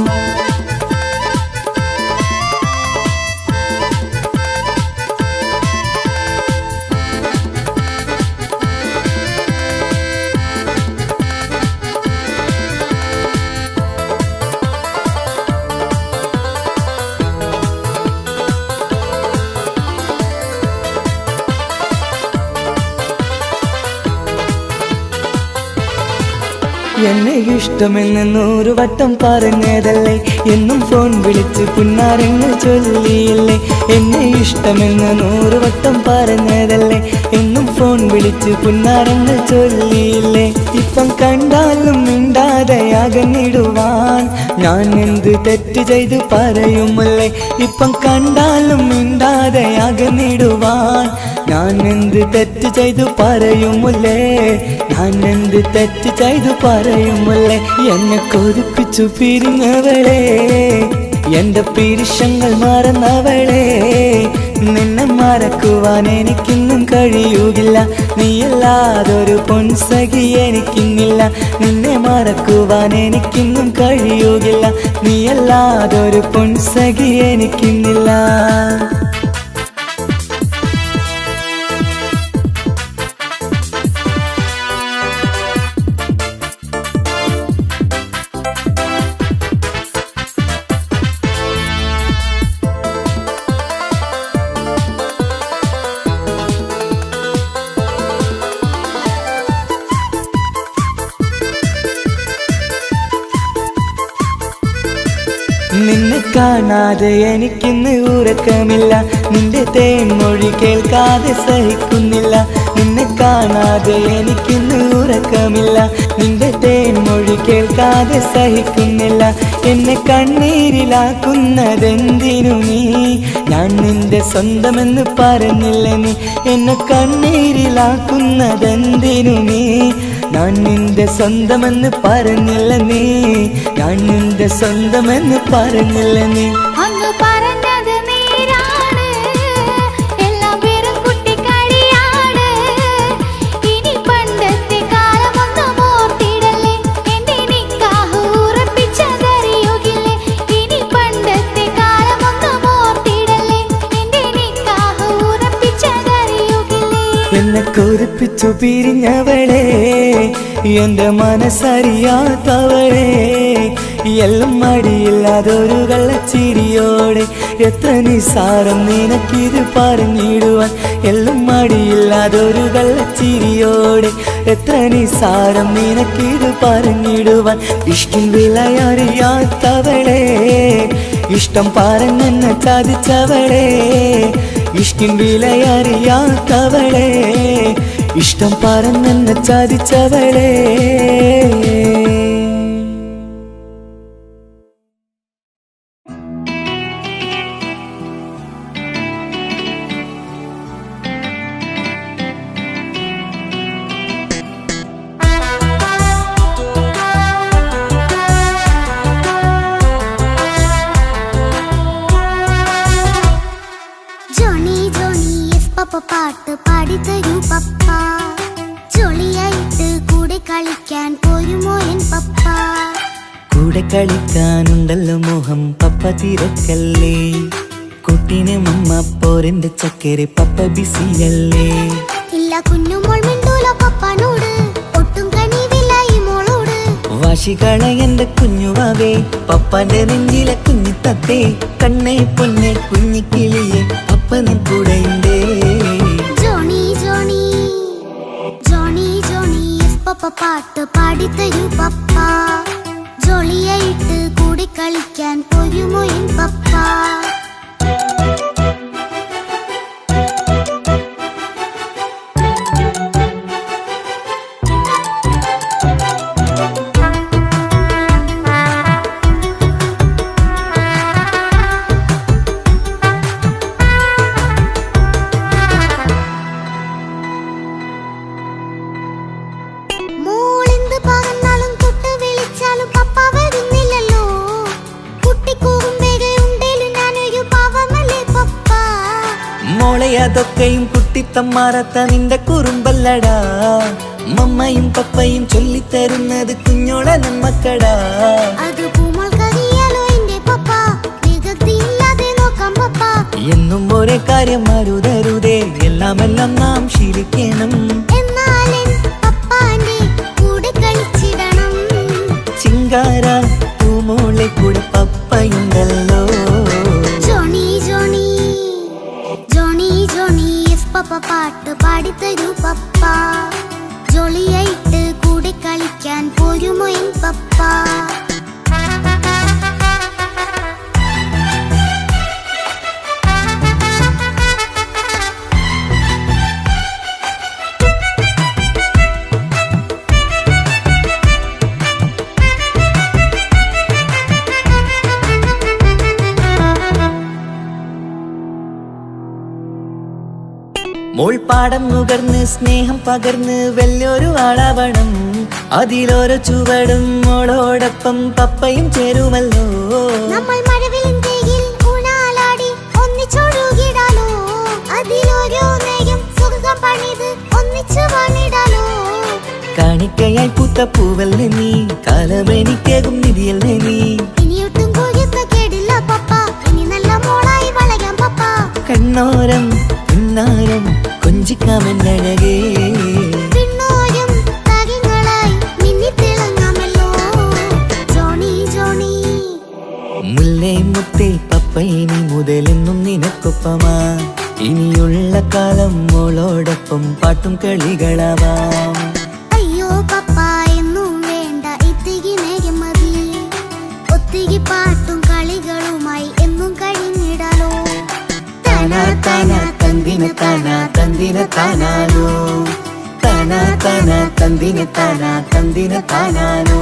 എന്നെ ഇഷ്ടമെന്ന് 100 വട്ടം പറഞ്ഞതല്ലേ എന്നും ഫോൺ വിളിച്ച് പുന്നാരങ്ങൾ ചൊല്ലിയില്ലേ എന്നെ ഇഷ്ടമെന്ന് 100 വട്ടം പറഞ്ഞതല്ലേ എന്നും ഫോൺ വിളിച്ച് പുന്നാരങ്ങൾ ചൊല്ലിയില്ലേ. ഇപ്പം കണ്ടാലും മിണ്ടാതെ അകന്നിടുവാൻ ഞാൻ എന്ത് തെറ്റ് ചെയ്ത് പറയുമല്ലേ. ഇപ്പം കണ്ടാലും മിണ്ടാതെ അകന്നിടുവാൻ ഞാൻ എന്ത് തെറ്റ് ചെയ്തു പറയുമല്ലേ. ഞാൻ എന്ത് തെറ്റ് ചെയ്തു പറയുമല്ലേ. എന്നെ കൊതിപ്പിച്ചു പിരിഞ്ഞവളെ, എന്റെ പിരിശങ്ങൾ മറന്നവളെ. നിന്നെ മറക്കുവാൻ എനിക്കിന്നും കഴിയുകില്ല, നീയല്ലാതൊരു പൊൻസഖി എനിക്കിന്നില്ല. നിന്നെ മറക്കുവാൻ എനിക്കിന്നും കഴിയുകില്ല, നീയല്ലാതൊരു പൊൻസഖി എനിക്കിന്നില്ല. നിന്നെ കാണാതെ എനിക്കിന്ന് ഉറക്കമില്ല, നിന്റെ തേൻമൊഴി കേൾക്കാതെ സഹിക്കുന്നില്ല. നിന്നെ കാണാതെ എനിക്കിന്ന് ഉറക്കമില്ല, നിന്റെ തേൻമൊഴി കേൾക്കാതെ സഹിക്കുന്നില്ല. എന്നെ കണ്ണീരിലാക്കുന്നതെന്തിനു നീ, ഞാൻ നിന്റെ സ്വന്തമെന്ന് പറഞ്ഞില്ല നീ. എന്നെ കണ്ണീരിലാക്കുന്നതെന്തിനു നീ, ഞാൻ നിന്റെ സ്വന്തമെന്ന് പറഞ്ഞില്ല നീ. ഞാൻ നിന്റെ സ്വന്തമെന്ന് പറഞ്ഞില്ല നീ. അങ്ങ് പറഞ്ഞത് നേരാണ്, എല്ലാം വെറും കുട്ടിക്കളിയാണ്. ഇനി പണ്ടത്തെ കാലമൊന്നും ഓർത്തിടല്ലേ, എന്റെ നിക്കാഹ് ഉറപ്പിച്ചതറിയുകില്ലേ. ഇനി പണ്ടത്തെ കാലമൊന്നും ഓർത്തിടല്ലേ, എന്റെ നിക്കാഹ് ഉറപ്പിച്ചതറിയുകില്ലേ. എന്നെ കൊതിപ്പിച്ചു പിരിഞ്ഞവളെ, എന്റെ മനസ്സറിയാത്തവളെ. എല്ലാം മടിയില്ലാതൊരു കള്ളച്ചിരിയോടെ, എത്ര നിസാരം നിനക്കിത് പറഞ്ഞിടുവാൻ. എല്ലാം മടിയില്ലാതൊരു കള്ളച്ചിരിയോടെ, എത്ര നിസാരം നിനക്കിത് പറഞ്ഞിടുവാൻ. ഇഷ്ടം വിലയറിയാത്തവളെ, ഇഷ്ടം പറഞ്ഞെന്നെ ചതിച്ചവളെ. ഇഷ്ടം വിലയറിയാത്തവളെ, ഇഷ്ടം പറഞ്ഞെന്നെ ചതിച്ചവളെ. പാട്ട് പാടിത്തരൂ പപ്പ, ജോളിയായിട്ട് കൂടെ കളിക്കാൻ പോരുമോ എൻ പപ്പ. കൂടെ കളിക്കാനുണ്ടല്ലോ മോഹം പപ്പ തിരക്കല്ലേ. കുട്ടീനെ മമ്മ പോരെന്റെ ചക്കരെ പപ്പ ബിസിയല്ലേ. ഇല്ല കുഞ്ഞുമോൾ മിണ്ടൂല പപ്പനോട്, ഒട്ടും കണിവില്ല ഈ മോളോട്. വാശികള എന്റെ കുഞ്ഞുവാവേ, പപ്പാന്റെ നെഞ്ചിലെ കുഞ്ഞിത്തത്തേ. കണ്ണേ പൊന്നെ കുഞ്ഞിക്കിളിയെ പപ്പനും കൂടെയുണ്ടേ. ജോണി ജോണി ജോണി ജോണി പപ്പ പാട്ട് പാടിത്തരൂ പപ്പ, ജോളിയായിട്ട് കൂടെ കളിക്കാൻ പോരുമോ എൻ പപ്പ. അതൊക്കെയും കുട്ടിത്തമ്മാറത്ത നിന്റെ കുറുമ്പല്ലടാ. മമ്മയും പപ്പയും ചൊല്ലിത്തരുന്നത് കുഞ്ഞോളെ നമ്മക്കടാ. എന്നും ഒരേ കാര്യം അരുതരുതേ, എല്ലാം നാം ശീലിക്കണം. ചിങ്കാര പൂമോളെ കൂടെ പപ്പയുണ്ടല്ലോ. ജോണി ജോണി ജോണി ജോണി പപ്പ പാട്ട് പാടിത്തരൂ പപ്പ, ജോളിയായിട്ട് കൂടെ കളിക്കാൻ പോരുമോ എൻ പപ്പ. പാടം നുകർന്ന് സ്നേഹം പകർന്ന് വലിയൊരു ആളാവണം. അതിലോരോ ചുവടും മോളോടൊപ്പം പപ്പയും ചേരുമല്ലോ. നമ്മൾ മഴവിലും തേയിൽ ഊണാലാടി ഒന്നിച്ചൊഴുകിടാലോ. അതിലോരോ നേയം സുഖം പണിത് ഒന്നിച്ചു വാണിടാലോ. കാണിക്കയായി പൂത്ത പൂവല്ലേ നീ, കാലമെനിക്കേകും നിധിയല്ലേ നീ. ഇനിയൊട്ടും കൊഴുത്ത കേടില്ല പപ്പ, ഇനി നല്ല മോളായി വളരാം പപ്പ. കണ്ണോരം പിന്നാരം കൊഞ്ചിക്കാമെന്നഴകേ, പിന്നോരം താരങ്ങളായി മിന്നിത്തിളങ്ങാമല്ലോ. ജോണി ജോണി മുല്ലേ മുത്തേ പപ്പയിനി മുതലെന്നും നിനക്കൊപ്പമാ. ഇനിയുള്ള കാലം മോളോടൊപ്പം പാട്ടും കളികളാവാം. അയ്യോ പപ്പ എന്നും വേണ്ട ഇത്തിരി നേരം മതി. ഒത്തിരി പാട്ടും കളികളുമായി എന്നും കഴിഞ്ഞിടാലോ. താനാ താനാ തന്തിന താനാ തന്തിന താനാലോ, താനാ താനാ തന്തിന താനാ തന്തിന താനാലോ.